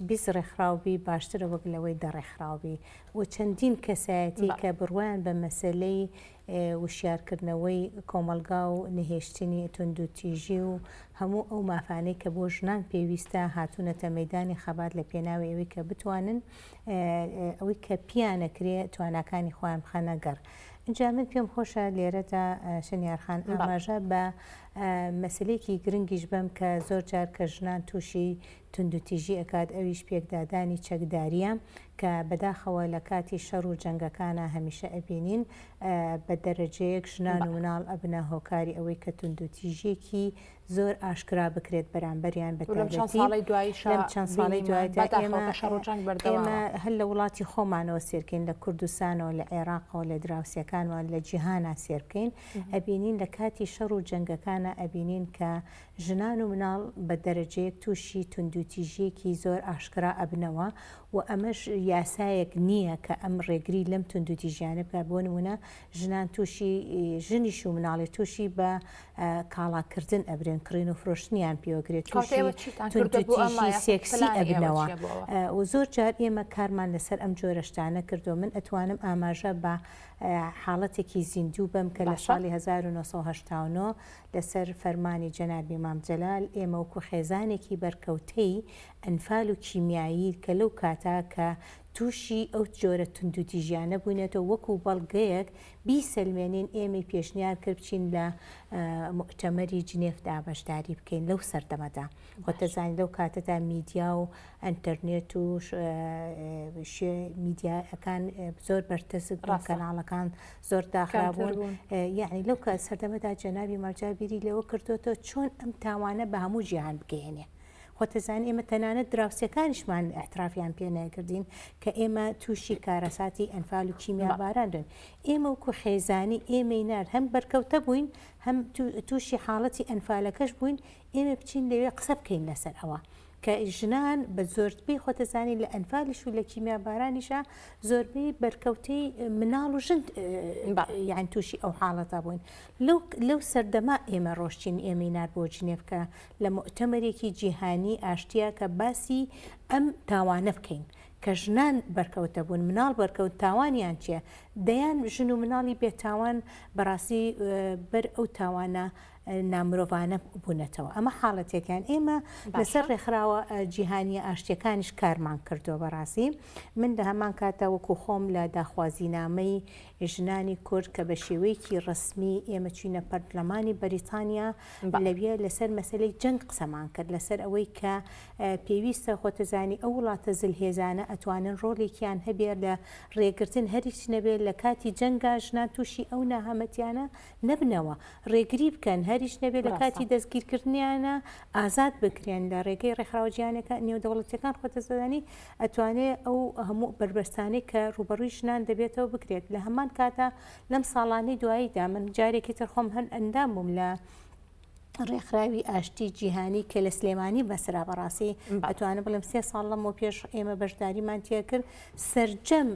20 ڕێکخراوبی باشترە وەک لەوەی دەڕێکخراوبی و چەندین کەسایەتی کە بڕوایان بە مەسەلەی وشیارکردنەوەی کۆمەلگا و نەهێشتنی توندوتیژی و هەموو ئەو مافانەی کە بۆ ژنان پێویستە هاتوونەتە مەیدانی خەبات لە پێناوی ئەوەی کە بتوانن ئەوەی کە پیانەکرێت تواناکانی خۆیان بخەنە گەڕ. اینجا من پێم خۆشە لێرەدا شەنیارخان ئاماژە بە مەسلەیەکی گرنگیش بم کە زۆر جار کە ژنان تووشی توندوتیژی ئەکات ئەویش پێکدادانی چەکداریە کە بەداخەوە لە کاتی شەڕ و جەنگەکانە هەمیشە ئەبینین بە دەرەجەیەک ژنان و مناڵ ئەبنە هۆکاری ئەوەی کە توندوتیژێکی زۆر ئاشکرا بکرێت بەرامبەریان بە لەم چەند ساڵی دوایدا ئێمە هەل لە وڵاتی خۆمانەوە سێرکەین لە کوردستانەوە لە عێراقەوە لە دراوسەکانوان لە جیهانە سێرکەین ئەبینین لە کاتی شەڕ و جەنگەکانە ئەبینین کە ژنان و مناڵ بە دەرەجەیەک تووشی توندوتیژیەکی زۆر ئاشکرا ئەبنەوە و ئەمەش یاسایەک نییە کە ئەم ڕێگری لەم توندوتیژیانە بکات بۆ نمونە ژنان تووشی ژنیش و مناڵی تووشی بە کاڵاکردن ئەبرێن کڕین و فرۆشتنیان پێوەگرێت توندوتیژی سێکسی ئەبنەوە و زۆر جار ئێمە کارمان لەسەر ئەم جۆرەشتانە کردو من ئەتوانم ئاماژە بە حاڵەتێکی زیندوو بەم کە لە ساڵی 1970 لەسەر فەرمانی جەنابی مام جەلال ئێمە وەکو خێزانێکی بەرکەوتەی ئەنفال و کیمیایی کە لەو کاتا کە تووشی ئەو جۆرە توندوتیژیانە بوونێتەوە وەکو بەڵگەیەک بیسەلمێنین ئێمەی پێشنیار کرد بچین لە مؤتەمەری جنێفدا بەشداری بکەین لەو سەردەمەدا خۆتەزانین لەو کاتەدا میدیا و ئەنتەرنێت و میدیاەکان زۆر بەرتەزت بوون کەناڵەکان زۆر داخرابوون یعنی لەو سەردەمەدا جەنابی ماجابیری لەوە کردوێتەوە چۆن ئەم تاوانە بە هەموو جیهان بگەێنێ خۆتەزانانی ئێمە تەنانەت دراوسەکانیشمان ئەحترافیان پێ نەکردین کە ئێمە تووشی کارەساتی ئەنفال و کیمیا باراندن ئێمە وەکو خێزانی ئێمەی نرد هەم بەرکەوتە بووین هەم تووشی حاڵەتی ئەنفالەکەش بووین ئێمە بچین لەوێ قسە بکەین لەسەر ئەوە کە ژنان بە زۆربەی خۆتەزانی لە ئەنفالیش و لە کیمیا بارانیشە زۆربەی بەرکەوتەی مناڵ و ژن یان تووشی ئەو حاڵەتە بووین لەو سەردەما ئێمە ڕۆشتین ئێمەی نار بۆ جنێفکە لە مؤتەمەرێکی جیهانی ئاشتیا کە باسی ئەم تاوانە بکەین کە ژنان بەرکەوتە بوون مناڵ بەرکەوت تاوانیان چییە دەیان ژن و مناڵی بێتاوان بەڕاستی بەر ئەو تاوانە نامرۆڤانە بوونەتەوە ئەمە حاڵەتێکیان ئێمە لەسەر ڕێکخراوە جیهانی ئاشتیەکانیش کارمان کردووە بەڕاستی من لە هەمان کاتە وەکو خۆم لە داخوازینامەی ژنانی کورد کە بە شێوەیەکی ڕسمی ئێمە چوینە پەرلەمانی بەریتانیا لەوێ لەسەر مەسەلەی جەنگ قسەمان کرد لەسەر ئەوەی کە پێویستە خۆتەزانی ئەو وڵاتە زلهێزانە ئەتوانن ڕۆڵێکیان هەبێت لە ڕێگرتن هەریچ نەبێت لە کاتی جەنگا ژنان تووشی ئەو ناهەمەتیانە نەبنەوە ڕێگری بکەن هەریش نەبێت لە کاتی دەستگیرکردنیانە ئازاد بکرێن لە ڕێگەی ڕێکخراوەجییانەکە نێودەوڵەتیەکان خۆتەزانی ئەتوانێت ئەو هەموو بربەستانەی کە ڕوبەڕووی ژنان دەبێتەوە بکرێت لە هەمان کاتە لەم ساڵانەی دواییدا من جارێکی تر خۆم هەن ئەندام بووم لە ڕێکخراوی ئاشتی جیهانی کە لە سلێمانی بەسرا بەڕاستی ئەتوانە بڵم 3 ساڵ لەمەوە پێش ئێمە بەشداریمان تیا کرد سەرجەم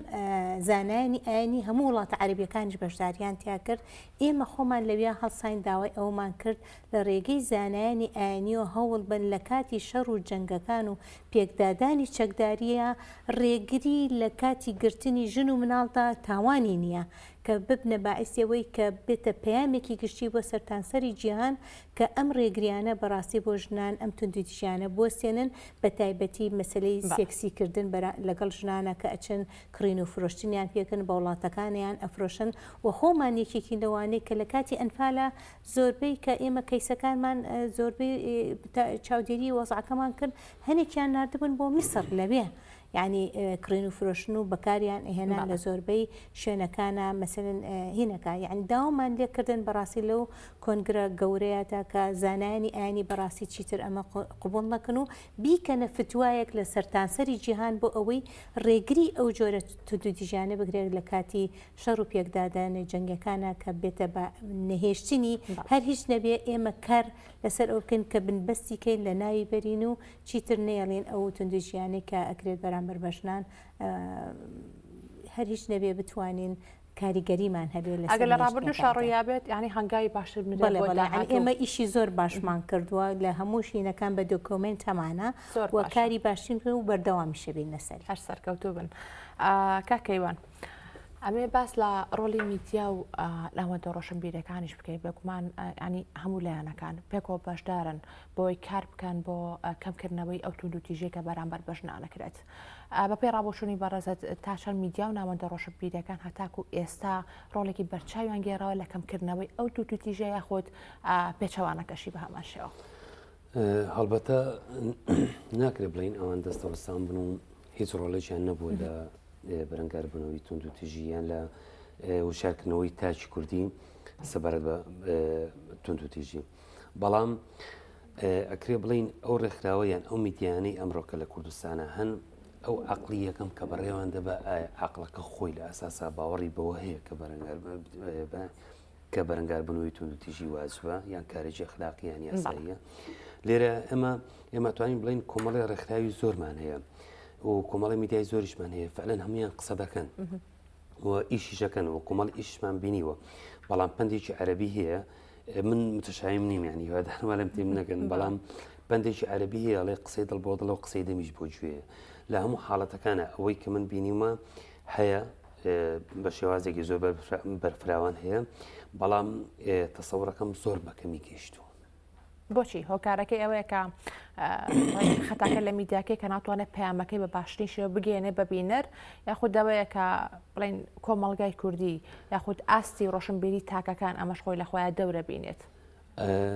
زانایانی ئاینی هەموو وڵاتە عەرەبیەکانیش بەشداریان تیا کرد ئێمە خۆمان لەوێ هەڵساین داوای ئەومان کرد لە ڕێگەی زانایانی ئاینی و هەوڵ بن لە کاتی شەڕ و جەنگەکان و پێکدادانی چەکداریە ڕێگری لە کاتی گرتنی ژن و مناڵدا تاوانی نییە کە ببنە باعثەوەی کە بێتە پەیامێکی گشتی بۆ سەرتانسەری جیهان کە ئەم ڕێگریانە بەڕاستی بۆ ژنان ئەم توندوتیژیانە بۆستێنن بە تایبەتی مەسلەی سێکسیکردن لەگەڵ ژنانە کە ئەچن کڕین و فرۆشتنیان پێکن بە وڵاتەکانیان ئەفرۆشن و خۆمان یەکێکی لەوانەیە کە لە کاتی ئەنفالە زۆربەی کە ئێمە کەیسەکانمان زۆربەی چاودێری وەزعەکەمان کرد هەنێکیان نردبوون بۆ میسر لەوێ یعنی کڕین و فرۆشن و بەکاریان هێنان لە زۆربەی شوێنەکانە مەسەرن هینەکە یعنی داوامان لێکردن بەڕاستی لەو کۆنگرە گەورەیە تا کە زانانی ئاینی بەڕاستی چیتر ئەمە قبول نەکەن و بیکەنە فتوایەک لە سەرتاسەری جیهان بۆ ئەوەی ڕێگری ئەو جۆرە توندوتیژانە بگرێت لە کاتی شەڕ و پێکدادان جەنگەکانە کە بێتە بە نەهێشتنی هەر هیچ نەبێ ئێمە کار لەسەر ئەو بکەین کە بنبەستی کەین لە ناوی بەرین و چیتر نێڵێن ئەو توندوتیژانەی کە ئەکرێت بەرامبەر بەشنان هەر هیچ نەبێ بتوانین کاریگەریمان هەبێت لە ئەگەر لە ڕابردوو شەڕۆیابێت ینی هەنگاوی باشتر ئێمە ئیشی زۆر باشمان کردووە لە هەموو شینەکان بە دۆکۆمنت هەمانە وە کاری باشتر و بەردەوامی شەبین لەسەر هەر سەرکەوتوو بن کاکەیوان ئەمێ باس لە ڕۆلی میدیا و لەوەندە ڕۆشنبیرەکانیش بکەیت بێگومان ینی هەموو لایەنەکان پێکەوە بەشدارن بۆی کار بکەن بۆ کەمکردنەوەی ئەو توندوتیژەیە کە بەرامبەر بەژنانەکرێت بەپێی ڕابۆچوونی بەڕێزت تا چەند میدیا و ناوەندە ڕۆشنبیرەکان هەتاکو ئێستا ڕۆڵێکی بەرچاویان گێڕاوە لە کەمکردنەوەی ئەو توندوتیژەیە خۆت پێچەوانەکەشی بە هەماشەوە هەڵبەتە ناکرێت بڵین ئەوان دەستەوەستان بن و هیچ ڕۆڵێکیان نەبووە لە بەرەنگاربوونەوەی توندوتیژیان لە وشارکردنەوەی تاچی کوردی سەبارەت بە توندوتیژی بەڵام ئەکرێ بڵین ئەو ڕێکخراوەیان ئەو میدیانەی ئەمڕۆکە لە کوردستانە هەن ئەو عقلی یەکەم کە بەڕێوان دەبە عقلەکە خۆی لە ئەساسا باوەڕی بەوە هەیە کە بەرەنگاربوونەوەی توندوتیژی واجبە یان کارێکی ئەخلاقی یان یاساییە لێرە ئێمە توانین بڵین کۆمەڵی ڕێکخراوی زۆرمان هەیە و کۆمەڵی میدیای زۆریشمان هەیە فعلەن هەمویان قسە دەکەن و ئیشیشەکەن و کۆمەڵ ئیشمان بینیوە بەڵام پندێکی عەرەبی هەیە من متشایم نیم ینی هەوادارم لەم تێم نەکەن بەڵام پندێکی عەرەبی هەیە ئەڵێ قسەی دڵ بۆ دڵ و قسەی دەمیش بۆ گوێیە لە هەموو حاڵەتەکانە ئەوەی کە من بینیمە هەیە بە شێوازێکی زۆر بەرفراوان هەیە بەڵام تەسەوڕەکەم زۆر بەکەمی گەیشتووە بۆچی هۆکارەکەی ئەوەیە کە خەتاکە لە میدیاکەی کە ناتوانێت پەیامەکەی بە باشترین شێوە بگەێنێ بە بینەر یاخود دەوەیە کە بڵین کۆمەڵگای کوردی یاخود ئاستی ڕۆشنبیری تاکەکان ئەمەش خۆی لە خۆیان دەورە بینێت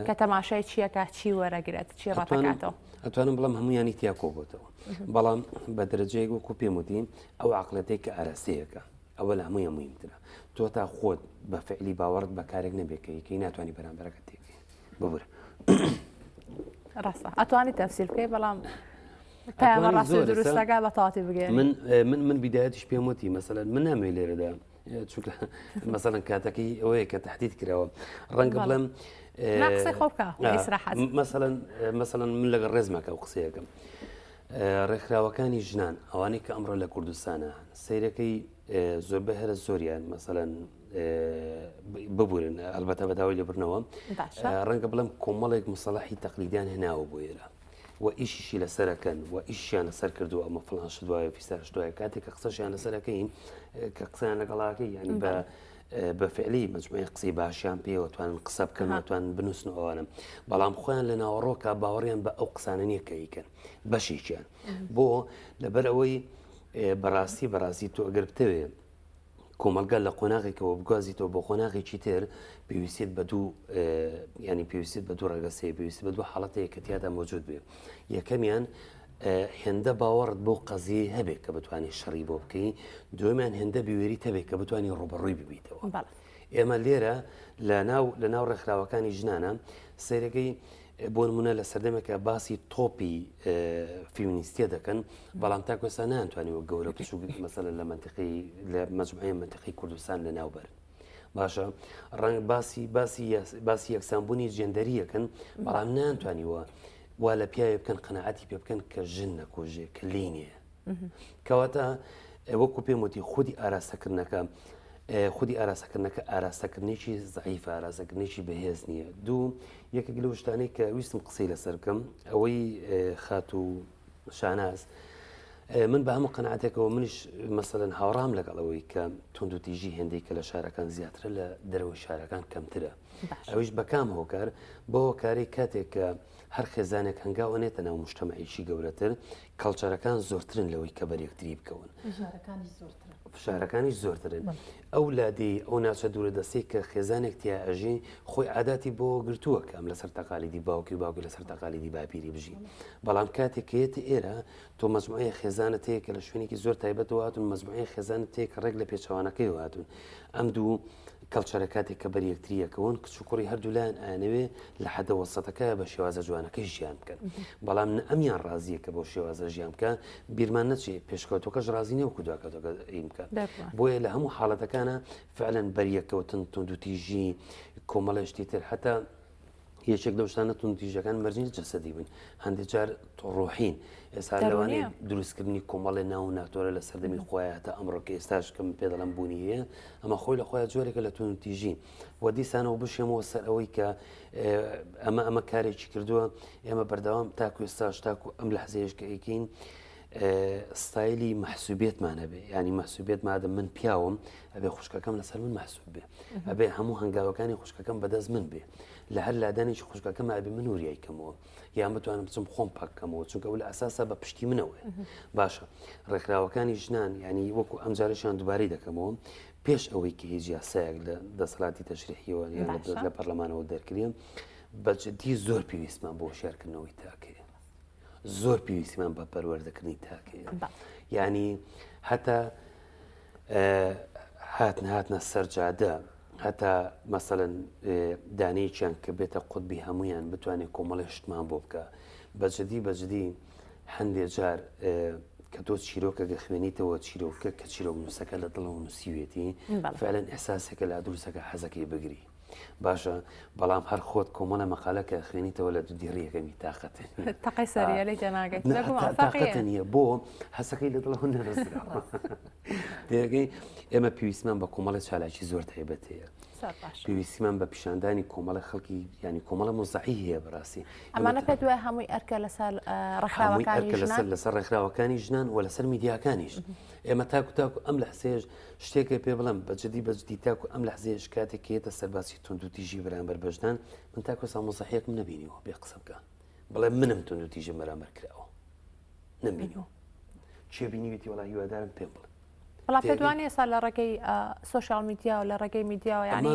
کە تەماشای چیەکە چی وەرەگرێت چی ڕاتەکاتەوە ئەتوانم بڵم هەمویانی تیا کۆبووتەوە بەڵام بە دەرەجەیەک وەکو پێم وتی ئەو عقلەتێک کە ئارەستەیەەکە ئەوە لە هەمووی مهمترە تۆ تا خۆت بە فعلی باوەڕت بە کارێک نەبێکەکەی ناتوانانی بەرامبەرەکە تێکەی ببرە ڕاستە ئەتوانی تەفسیر بکەی بەڵام پەیامە ڕاستی دروستەکە بە تەواتی بگەێنی من بیدایەتیش پێم وتی مەسەلەن من نامەوێت لێرەدا چونکە مەسەلەن کاتەکەی ئەوەیە کە تهدید کراوە ڕەنگە بڵێم قسەی خۆ بکە مەسەلەن من لەگەڵ ڕێزمەکە و قسەیەکەم ڕێکخراوەکانی ژنان ئەوانەی کە ئەمڕۆ لە کوردستانە سەیرەکەی زۆربە هەرە زۆریان مەسەلەن ببورن ئەلبەتە بەداوای لێبرنەوە ڕەنگە بڵێم کۆمەڵێک مصطلحی تەقلیدیان هێناوە بۆ ئێرە و ئیشیشی لەسەرەکەن و ئیشیان لەسەر کردو ئەمە فڵان شدوایە فیساش دوایە کاتێک کە قسەشیان لەسەرەکەین کە قسەیان لەگەڵاکەی ینی بە فعلی مجموعی قسەی باشیان پێوە توانن قسە بکەن توانن بنووسن ئەوانە بەڵام خۆیان لە ناوەڕۆکە باوەڕیان بە ئەو قسانە نییە کە ئیکەن بەشێکیان بۆ لەبەر ئەوەی بەڕاستی تۆ ئەگەر بتەوێت کۆمەلگا لە قۆناغێکەوە بگوازیتەوە بۆ قۆناغێکی تر پێویستێت بە دوو ینی پێویستێت بە دوو ڕێگەسەیە پێویست بە دوو حاڵەتەیە کە تیادا مەوجود بێ یەکەمیان هێندە باوەڕت بۆ قەزیە هەبێت کە بتوانانی شەڕی بۆ بکەی دوێمیان هێندە بیوێری هەبێت کە بتوانانی ڕوبەڕووی ببیتەوە ئێمە لێرە لە ناو ڕێکخراوەکانی ژنانە سەیرەکەی بۆ نمونە لە سەردەمێکە باسی تۆپی فیمینیستیە دەکەن بەڵام تا کوێستا نانتوانیوە گەورە پشوو مەسەلە لە لە مەجموعەیە منتیقی کوردستان لە ناوبەر باشە ڕەنگ باسی یەکسانبوونی جێندەریەکەن بەڵام نانتوانیوە وا لە پیاوێ بکەن قەنەعەتی پێ بکەن کە ژن نەکۆژێ کە لێ نییە کەواتە وەکو پێم وتی خودی ئاراستەکردنەکە خودی ئاراستەکردنەکە ئاراستەکردنێکی زعیفە ئاراستەکردنێکی بەهێز نییە دوو یەکێک لەو شتانەی کە ویستم قسەی لەسەر بکەم ئەوەی خات و شاناز من بە هەموو قەنەعەتێکەوە منیش مەسەلەن هاوڕام لەگەڵەوەی کە توندوتیژی هێندەی کە لە شارەکان زیاترە لە دەرەوەی شارەکان کەمترە ئەویش بەکام هۆکار بۆ هۆکاری کاتێک کە هەر خێزانێک هەنگاوەنێتە ناو مشتەمەعیشی گەورەتر کەڵچەرەکان زۆرترن لەوەی کە بەرێکتری بکەون فشارەکانیش زۆرترن ئەو لادی ئەو ناچە دوورە دەستی کە خێزانێک تیا ئەژین خۆی عاداتی بۆ گرتووە کەم لەسەر تەقالیدی باوکی باوکی لەسەر تەقالیدی باپیری بژی بەڵام کاتێک کێتی ئێرە تۆ مەجموعەیە خێزانە تەیە کە لە شوێنێکی زۆر تایبەتەوە هاتون مەجموعەیە خێزانە تەیە کە ڕێک لە پێچەوانەکەی هاتون ئەم دوو کەلچەرە کاتێک کە بەریەکتریەکەون کچ و کوڕی هەردوولایەن ئاەوێ لە حەدە وەسەتەکە بە شێوازە جوانەکەی ژیان بکەن بەڵام ئەمیان ڕازیە کە بۆ شێوازە ژیان بکە بیرمان نەچێ پێشکەوتەکەش ڕازی نیە وەکو دوکەوتەکە ئیم بکە بۆیە لە هەموو حاڵەتەکانە فعلەن بەریەکەوتن توندوتیژی کۆمەڵێشتی تر حتا یەکێک لەو شتانە توندتیژەکان مەرجین جەسەدی بن هەندێک جار ڕۆحین ئێستا لەوانەیە دروستکردنی کۆمەڵی ناو و ناتۆرە لە سەردەمی خۆیان تا ئەمڕۆکە ئێستاش کەم پێدەڵم بوونی هەیە ئەمە خۆی لە خۆیان جۆرێکە لە توندتیژی وە دیسانەوە بشێمەوە سەر ئەوەی کە ئەمە کارێکی کردووە ئێمە بەردەوام تاکو ئێستاش تاکو ئەم لە حزێشکەیەکەین ستایلی محسوبێتمان هەبێ ینی محسوبێت مادەم من پیاوم ئەبێ خوشکەکەم لەسەر من محسوب بێ ئەبێ هەموو هەنگاوەکانی خوشکەکەم بەدەست من بێ لە هەر لادانێکی خوشکەکەم ئەبێ من وریایکەمەوە یان بتوانم بچم خۆم پاکەمەوە چونکە ئەو لە ئەساسە بە پشتی منەوە باشە ڕێکخراوەکانی ژنان ینی وەکو ئەم جارێکیان دووبارەی دەکەمەوە پێش ئەوەی کە هیچ یاسایەک لە دەسەڵاتی تەشریحیەوە لە پەرلەمانەوە دەرکرێن بەجددی زۆر پێویستمان بۆ شارکردنەوەی تاکەیە زۆر پێویستیمان بە پەروەردەکردنی تاکەیە ینی هەتا هاتنە سەرجادە هەتا مەسەڵەن دانەیەکیان کە بێتە قوتبی هەمویان بتوانێت کۆمەڵی شتمان بۆ بکە بەجددی هەندێک جار کە تۆ چیرۆکە گە خوێنیتەوە چیرۆکە کە چیرۆک نووسەکە لە دڵەوە نووسیوێتی فعلەن ئێحساسێکە لە دروستەکە حەزەکەی بگری باشە بەڵام هەر خۆت کۆمەڵە مەقالەکە خوێنیتەوە لە دوو دیڕیەکەمی تااقەتن تەقی سەریە لێ جەناگەیت تااقەتە نیە بۆ هەسەکەی لە دڵەوە نەرسراوە دێگەی ئێمە پێویستمان بە کۆمەڵە چالاکی زۆر تایبەت هەیە پێویستیمان بە پیشاندانی کۆمەڵە خەڵکی ینی کۆمەڵە مۆزەعی هەیە بەڕاستی ئەمانە پێ دوای هەمووی ئەرکە لەسەر ڕێکخراوەکانی لەسەر ڕێکخراوەکانی ژنان و لەسەر میدیاکانیش ئێمە تاکو ئەم لە حسێژ شتێکە پێ بڵم بەجددی تاکو ئەم لە حزێش کاتێک هێتە سەرباسی توندوتیژی بەرامبەر بەژدان من تاکو سامۆزەحەیەک من نبینیەوە بێ قسە بکە بڵێ منم توندوتیژی بەرامبەر کراوە نبینیەوە چێ بینیویتی وڵای هیوادارم پێم بڵێ بەڵام پێدوانێ ئێستا لە ڕێگەی سوۆشیال میدیا و لە ڕێگەی میدیاوە ینی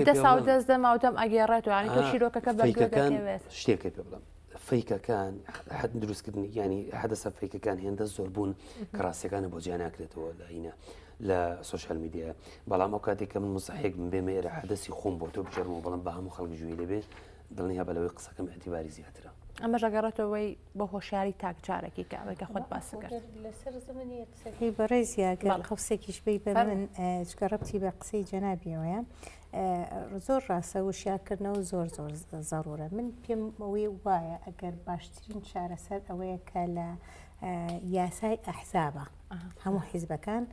دەسا و دەست دەما و دەم ئەگەڕێت و ینی تۆ شیرۆکەکە بەرگەکە دەکەوێت شتێکە پێ بڵم فەیکەکان حد دروستکردنی ینی حدەسە فەیکەکان هێندە زۆر بوون کە ڕاستیەکانە بۆ جیا ناکرێتەوە لەینە لە سوۆشیال میدیا بەڵام ئەو کاتێک کە من مستحق بم بێمە ئێرە حدەسی خۆم بۆ تۆ بژێرمەوە بەڵام بە هەموو خەڵک جوێ لێبێ دڵنیا بەلەوەی قسەکەم ئەتیباری زیاترە ئەمە ژەگەڕێتەوەی بە هۆشیاری تاکجارێکی کاوێکە خۆت باس کرد لەسەر زمانی قسەی بەڕێزیاگەر قەوسێکیش بی بە من گەڕبتی بە قسەی جەنابیەوەیە زۆر ڕاستە وشیاکردنەوە زۆر زەڕورە من پێم ئەوەی وایە ئەگەر باشترین چارەسەر ئەوەیە کە لە یاسای ئەحزابە هەموو حیزبەکان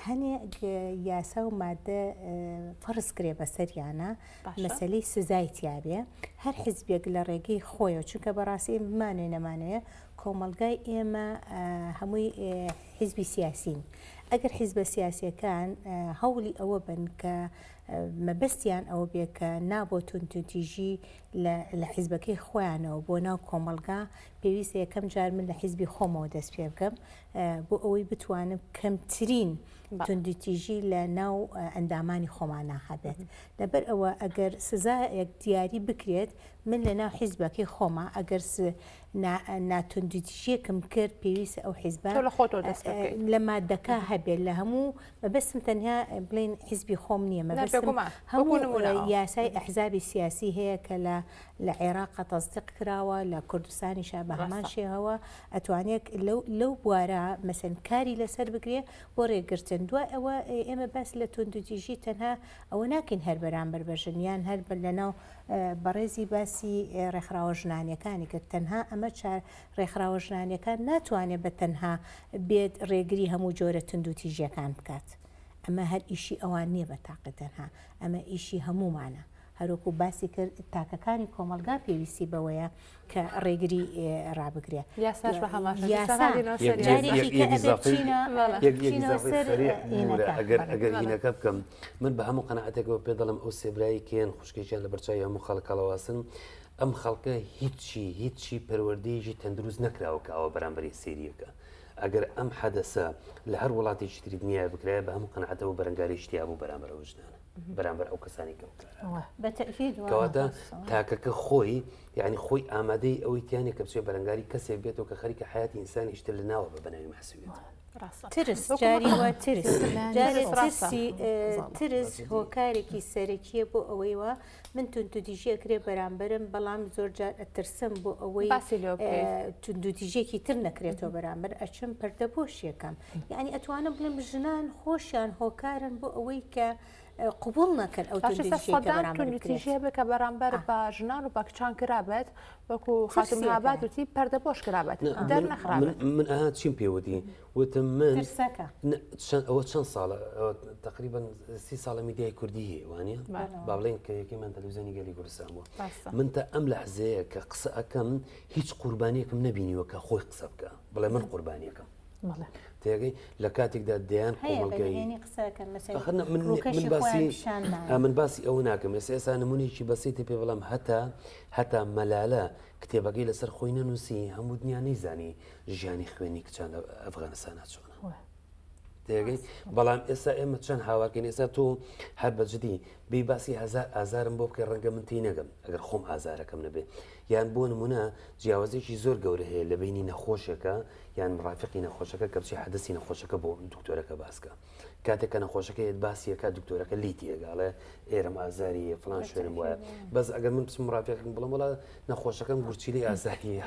هەنێک یاسا و مادە فەرز کرێ بەسەریانە مەسەلەی سزای تیابێ هەر حیزبێک لە ڕێگەی خۆیەوە چونکە بەڕاستی بمانێ نەمانەیە کۆمەلگای ئێمە هەمووی حیزبی سیاسین ئەگەر حیزبە سیاسیەکان هەوڵی ئەوە بن کە مەبەستیان ئەوە بێ کە نابۆ توندوتیژی لە حیزبەکەی خۆیانەوە بۆ ناو کۆمەلگا پێویستە یەکەم جار من لە حیزبی خۆمەوە دەست پێ بکەم بۆ ئەوەی بتوانم کەمترین توندوتیژی لە ناو ئەندامانی خۆمانە هەبێت لەبەر ئەوە ئەگەر سزایەک دیاری بکرێت من لە ناو حیزبەکەی خۆمە ئەگەر ناتوندوتیژیەکم کرد پێویستە ئەو حیزبە لە مادەکە هەبێت لە هەموو مەبەستم تەنها بڵین حیزبی خۆم نییە مەبەستم هەموو یاسای ئەحزابی سیاسی هەیە کە لە عێراق تەصدیق کراوە لە کوردستانیشا بە هەمان شێوەوە ئەتوانێت لەو بوارە مەسەن کاری لەسەر بگرێ بۆ ڕێگرتن دوای ئەوە ئێمە باس لە توندوتیژی تەنها ئەوە ناکەین هەر بەرامبەر بەژن یان هەر لەناو بەڕێزی باسی ڕێکخراوە ژنانیەکانی کرد تەنها ئەمە ڕێکخراوە ژنانیەکان ناتوانێت بە تەنها بێت ڕێگری هەموو جۆرە توندوتیژیەکان بکات ئەمە هەر ئیشی ئەوان نییە بە تاقە تەنها ئەمە ئیشی هەمومانە هەروکو باسی کرد تاکەکانی کۆمەلگا پێویستی بەوەیە کە ڕێگری ڕابگرێ یاساش بە ئەگەر هینەکە بکەم من بە هەموو قەنەعەتێکەوە پێ دەڵم ئەو سێبرایی کێن خوشکێکیان لە بەرچاوی هەموو خەڵکەڵەواسن ئەم خەڵکە هیچی پەروەردەیەکی تەندروست نەکراوە کە ئەوە بەرامبەری سێریەکە ئەگەر ئەم حەدەسە لە هەر وڵاتێکی تری دنیا بکرێت بە هەموو قەنەعەتەوە بەرەنگاریشتیا بوو بەرامبەر ئەو ژنانە بەرامبەر ئەو کەسانی کەوتارە بەتەکید کەواتە تاکەکە خۆی یعنی خۆی ئامادەی ئەوەی تیانێک کە بچێت بەرەنگاری کەسێک بێتەوە کە خەریکە حیاتی ئینسانی شتە لە ناوە بە بەناوی محسوویت ترس جاری وە ترس هۆکارێکی سەرەکیە بۆ ئەوەیەوە من توندوتیژەکرێ بەرامبرم بەڵام زۆر جار ئەترسم بۆ ئەوەی توندوتیژێکی تر نەکرێتەوە بەرامبەر ئەچم پەردە بۆشیەکەم یعنی ئەتوانم بڵێم ژنان خۆشیان هۆکارن بۆ ئەوەی کە قبول نەکەن ئەو توندوتیژێ بکە بەرامبەر بە ژنان و بە کچان کرابێت وەکو خاتمهابات وتی پەردە بۆش کرابێت دەرنەخرابێت من ئاها چیم پێوەتی وتم من ئەوە چەند ساڵە تقریبا 30 ساڵە میدیای کوردی هەیە وانە با بڵێن کە یەکەمان تەلەڤیزیۆنی گەلی کوردستان بووە من تا ئەم لەحزەیە کە قسە ئەەکەم هیچ قوربانیەکم نەبینیوە کە خۆی قسە بکە بڵێ من قوربانیەکەم تێگەی لە کاتێکدا دەیان کۆمەڵگەی من باسی ئەو ناکەم ئێستا نمونێکی بەسیتی پێ بەڵام هەتا مەلالە کتێبەکەی لەسەر خۆی نەنووسی هەموو دنیا نەیزانی ژیانی خوێنی کچان لە ئەفغانستانە چۆنە تێگەی بەڵام ئێستا ئێمە چەند هاواکەین ئێستا تۆ هەر بەجددی بێ باسی هەزار ئازارم بۆ بکە ڕەنگە من تی نەگەم ئەگەر خۆم ئازارەکەم نەبێ یان بۆ نمونە جیاوازێکی زۆر گەورە هەیە لە بینی نەخۆشەکە یان ڕافقی نەخۆشەکە کە بچی حەدەسی نەخۆشەکە بۆ دکتۆرەکە باسکە کاتێک کە نەخۆشەکە باسیەکە دکتۆرەکە لیتی ئەگاڵێ ئێرەم ئازاری فلان شوێنم وایە بەس ئەگەر من بچم ڕافقم بڵم وڵا نەخۆشەکەم گورچیلی ئازاریە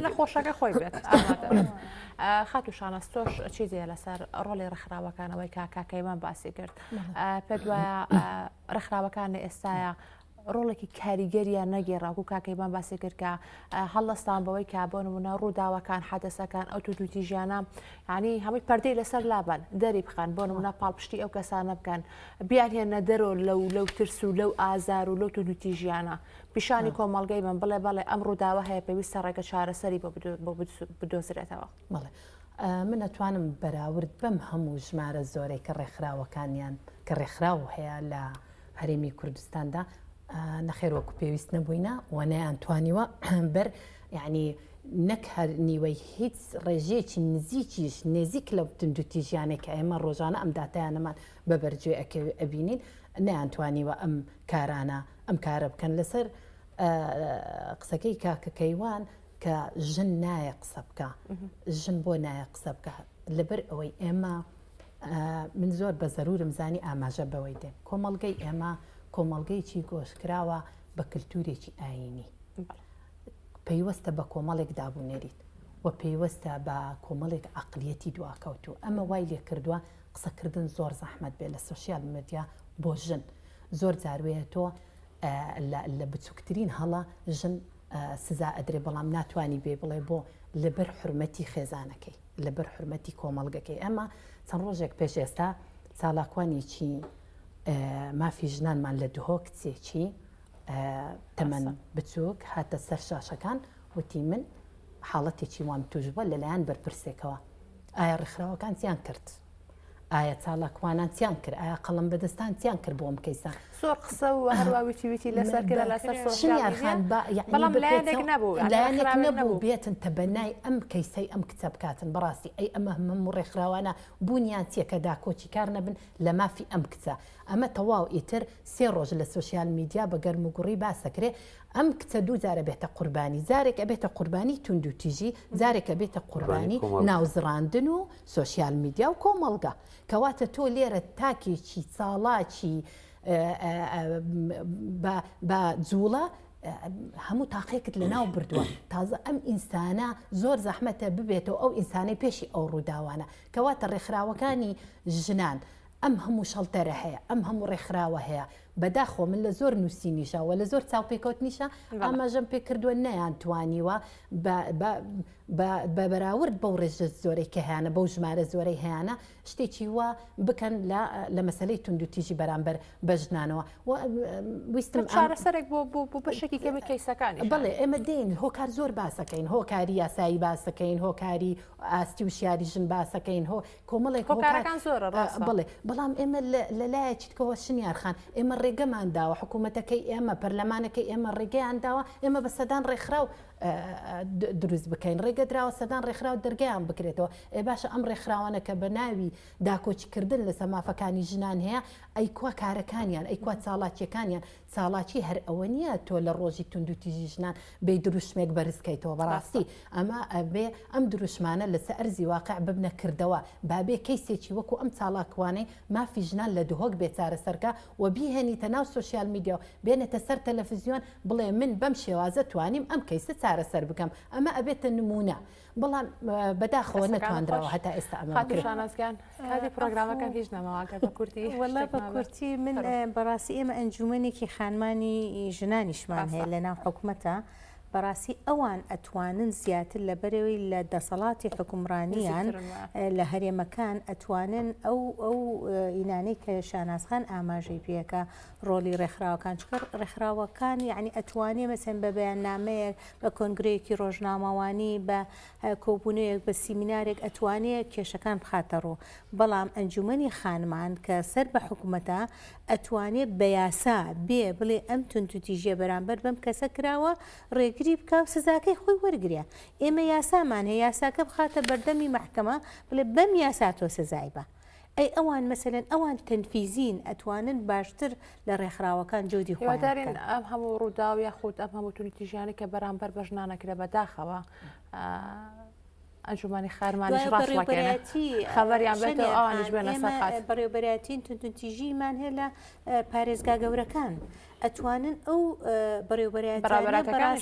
نەخۆشەکە خۆی بێت خاتوشانە تۆش چیزێ لەسەر ڕۆڵی ڕێکخراوەکانەوەی کاکەیمان باسی کرد پێ وایە ڕێکخراوەکانی ئێستاە ڕۆڵێکی کاریگەریان نەگەێڕاو و کاکەیمان باسی کرد کە هەڵدەستان بەوەی کا بۆ نمونە ڕووداوەکان حەدەسەکان ئەو توتیژیانە ینی هەمووی پەردەی لەسەر لابن دەری بخەن بۆ نمونە پاڵپشتی ئەو کەسانە بکەن بیان هێنە دەرۆ لەو ترس و لەو ئازار و لەو توتیژیانە پیشانی کۆمەڵگەی من بڵێ ئەم ڕووداوە هەیە پێویستە ڕێگە چارەسەری بۆ بدۆزرێتەوە من ئەتوانم بەراورد بەم هەموو ژمارە زۆرێک کە ڕێکخراوەکانیان کە ڕێکخراو هەیە لە هەرێمی کوردستاندا نەخێر وەکو پێویست نەبووینە و نەیانتوانیوە بەر یعنی نەک هەر نیوەی هیچ ڕێژەیەکی نزیکیش نێزیک لە توندوتیژیانێک کە ئێمە ڕۆژانە ئەم داتایانەمان بەبەرجێ ئەبینین نەیانتوانیوە ئەم کارانە ئەم کارە بکەن لەسەر قسەکەی کاکەکەیوان کە ژن نایە قسە بکە ژن بۆ نایە قسە بکە لەبەر ئەوەی ئێمە من زۆر بە زەرورم زانی ئاماژە بەوەی دێم کۆمەڵگەی ئێمە کۆمەڵگەیکی گۆشکراوە بە کللتورێکی ئاینی پەیوەستە بە کۆمەڵێک دابوونێریت و پێیوەستە بە کۆمەڵێک عقلیەتی دواکەوتو ئەمە وای لێ کردووە قسەکردن زۆر زەحمەت بێ لە سوسیال مدیا بۆ ژن زۆر جاروەیە تۆ لە بچووکترین هەڵە ژن سزا ئەدرێ بەڵام ناتوانانی بێ بڵێ بۆ لەبەر حرمەتی خێزانەکەی لەبەر حرمەتی کۆمەڵگەکەی ئەمە چەند ڕۆژێک پێش ئێستا ساڵاکوانێکی مافی ژنانمان لە دهۆ کچێکی تەمەن بچووک هاتە سەر شاشەکان وتی من حاڵەتێکی وام توش بووە لەلایەن بەرپرسێکەوە ئایا ڕێکخراوەکان چیان کرد ئایا چاڵاکوانان چیان کرد ئایا قەڵم بەدەستان چیان کرد بۆ ئەم کەیسان زۆر قسە و هەروەویتی لەسەر کرد لەسەر شیارخان بەڵام لایەنێک نەبوو بێتن تەبەنای ئەم کەیسەی ئەم کچە بکاتن بەڕاستی ئەی ئەمە هەموو ڕێکخراوانە بوونیان چیە کە داکۆچی کار نەبن لە مافی ئەم کچە ئەمە تەواو ئیتر 3 ڕۆژ لە سوسیال میدیا بە گەرم و گوڕی باسەکرێ ئەم کچە دوو جارە بێتە قوربانی زارێک ئەبێتە قوربانی توندوتیژی زارێکە بێتە قوربانی ناوزڕاندن و سوسیال میدیا و کۆمەڵگە کەواتە تۆ لێرە تاکێکی چاڵاکی بە جوڵە هەموو تاقیەکت لە ناو بردووە تازە ئەم ئینسانە زۆر زەحمەتە ببێتەوە ئەو ئینسانەی پێشی ئەو ڕووداوانە کەواتە ڕێکخراوەکانی ژنان ئەم هەموو شەڵتەرە هەیە ئەم هەموو ڕێکخراوە هەیە بەداخۆ من لە زۆر نووسی نیشەوە لە زۆر چاوپێکەوت نیشە ئاماژەم پێ کردووە نەیانتوانیوە بە بەراورد بەو ڕێژە زۆرەی کە هیانە بەو ژمارە زۆرەی هیانە شتێکی وە بکەن لە مەسلەی توندوتیژی بەرامبەر بە ژنانەوە ویستم چارەسەرێک بۆ بەشێکی کەمی کەیسەکانی بڵێ ئێمە دێن هۆکار زۆر باسەکەین هۆکاری یاسایی باسەکەین هۆکاری ئاستی و شیاری ژن باسەکەین کۆمەڵێک هۆکارەکان زۆرە بڵێ بەڵام ئێمە لە لایەکی تکەوە شنیارخان ئێمە ڕێگەمان داوە حکوومەتەکەی ئێمە پەرلەمانەکەی ئێمە ڕێگەیان داوە ئێمە بە سەدان ڕێکخراو دروست بکەین ڕێگە دراوە سەدان ڕێکخراو دەرگیان بکرێتەوە باشە ئەم ڕێکخراوانە کە بە ناوی داکۆچیکردن لە سەمافەکانی ژنان هەیە ئەیکوا کارەکانیان ئەیکوا چاڵاکیەکانیان چاڵاکی هەر ئەوە نییە تۆ لە ڕۆژی تونند و تیژی ژنان بێ دروشمێک بەرزکەیتەوە بەڕاستی ئەمە ئەبێ ئەم دروشمانە لەسەر ئەرزی واقع ببنە کردەوە بابێ کەیسێکی وەکو ئەم چاڵاکوانەی مافی ژنان لە دهۆک بێ چارەسەرکە و بیهێنیتە ناو سوسیال میدیا و بێنێتە سەر تەلەڤیزیۆن بڵێ من بەم شێوازە توانیم ئەم کەیسە چارەسەر بکەم ئەمە ئەبێتە نمونە بەڵام بەداخەوە نەتواندراوە هەتا ئێستا ئەمەشانازگان کاتی پرۆگرامەکان هیچ نەماواکە بە کورتی وەڵا بە کورتی من بەڕاستی ئێمە ئەنجومەنێکی خانمانی ژنانیشمان هەیە لە ناو حکوومەتە بەڕاستی ئەوان ئەتوانن زیاتر لە بەرەوەی لە دەسەڵاتی حکومڕانیان لە هەرێمەکان ئەتوانن ئەو ئینانەی کە شانازخان ئاماژەی پێەکە ڕۆلی ڕێکخراوەکان چکە ڕێکخراوەکان یعنی ئەتوانێ مەسەن بە بەیاننامەیەک بە کۆنگرەیەکی ڕۆژنامەوانی بە کۆبوونەیەک بە سیمینارێک ئەتوانێت کێشەکان بخاتە ڕوو بەڵام ئەنجومەنی خانمان کە سەر بە حکوومەتە ئەتوانێت بە یاسا بێ بڵێ ئەم تونتوتیژە بەرامبەر بەم کەسە کراوە ڕێگری بکە و سزاکەی خۆی وەرگرە ئێمە یاسامان هەیە یاساکە بخاتە بەردەمی محکەمە بڵێ بەم یاسا تۆ سزای بە ئەی ئەوان مەسەلەن ئەوان تەنفیزین ئەتوانن باشتر لە ڕێکخراوەکان جۆدی خۆدارین ئەم هەموو ڕووداو یاخود ئەم هەموو تونتیژیانی کە بەرامبەر بە ژنانەکرێ بەداخەوە ئەنجومانی خارمانیش ڕاستڵەکێنێتی خەبەریان بێتەوە ئەوانیش بێنە سەرقات بەڕێوەبەرەتین تونتیژیمان هەیە لە پارێزگا گەورەکان ئەتوانن ئەو بەڕێوەبەرەتەکان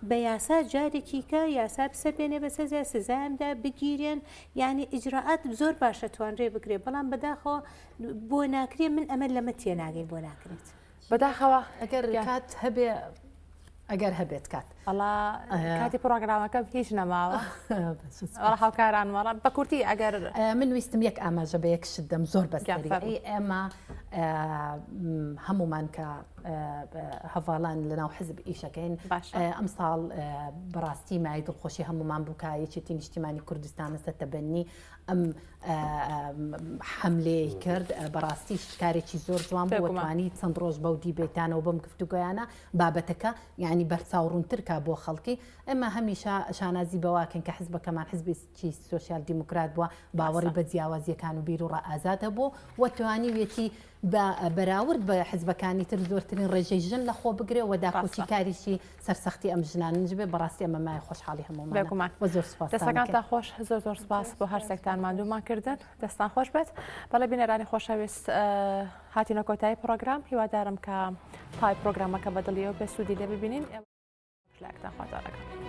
بە یاسا جارێکی کە یاسا بسەر بێنێ بە سەزای سزایمدا بگیرێن یعنی ئیجراعات زۆر باشە توانرێ بکرێ بەڵام بەداخەوە بۆ ناکرێ من ئەمە لەمە تێناگەین بۆ ناکرێت بەداخەوە ئەگەر کات هەبێ ئەگەر هەبێت کات ئەڵا کاتی پرۆگرامەکەم هیچ نەماوە هاوکاران وەڵام بە کورتی ئەگەر من ویستم یەک ئاماژە بە یەکشت دەم زۆر بەسەری ئێمە هەمومان کە هەڤاڵان لەناو حزب ئیشەکەین ئەم ساڵ بەڕاستی مای دڵخۆشی هەمومان بووکە یەکێتی نیشتیمانی کوردستانە سەتەبەنی ئەم حملەی کرد بەڕاستی کارێکی زۆر جوان بوو وەتوانی چەند ڕۆژ بەو دیبێتانەوە بەم گفتوگویانە بابەتەکە یعنی بەرچاوڕوونترکە بۆ خەڵکی ئێمە هەمیشە شانازی بەواکەن کە حزبەکەمان حزبی سۆسیال دیموکرات بووە باوەڕی بە جیاوازیەکان و بیر و ڕائازاتە بوو وەتوانی وێتی بەراورد بە حزبەکانی تر زۆرترین ڕێژەی ژن لە خۆ بگرێ و داخۆچی کاریشی سەرسەختی ئەم ژناننج بێ بەڕاستی ئەمە مای خۆشحاڵی هەمومان زۆر سپاس دەستەکانتان خۆش زۆر زۆر سپاس بۆ هەر سێکتان ماندوومان کردن دەستان خۆش بێت بەڵێ بینەرانی خۆشەویست هاتینە کۆتایی پرۆگرام هیوادارم کە پای پرۆگرامەکە بەدڵیەوە بە سوودی لێ ببینین لاکتان خواتارەکە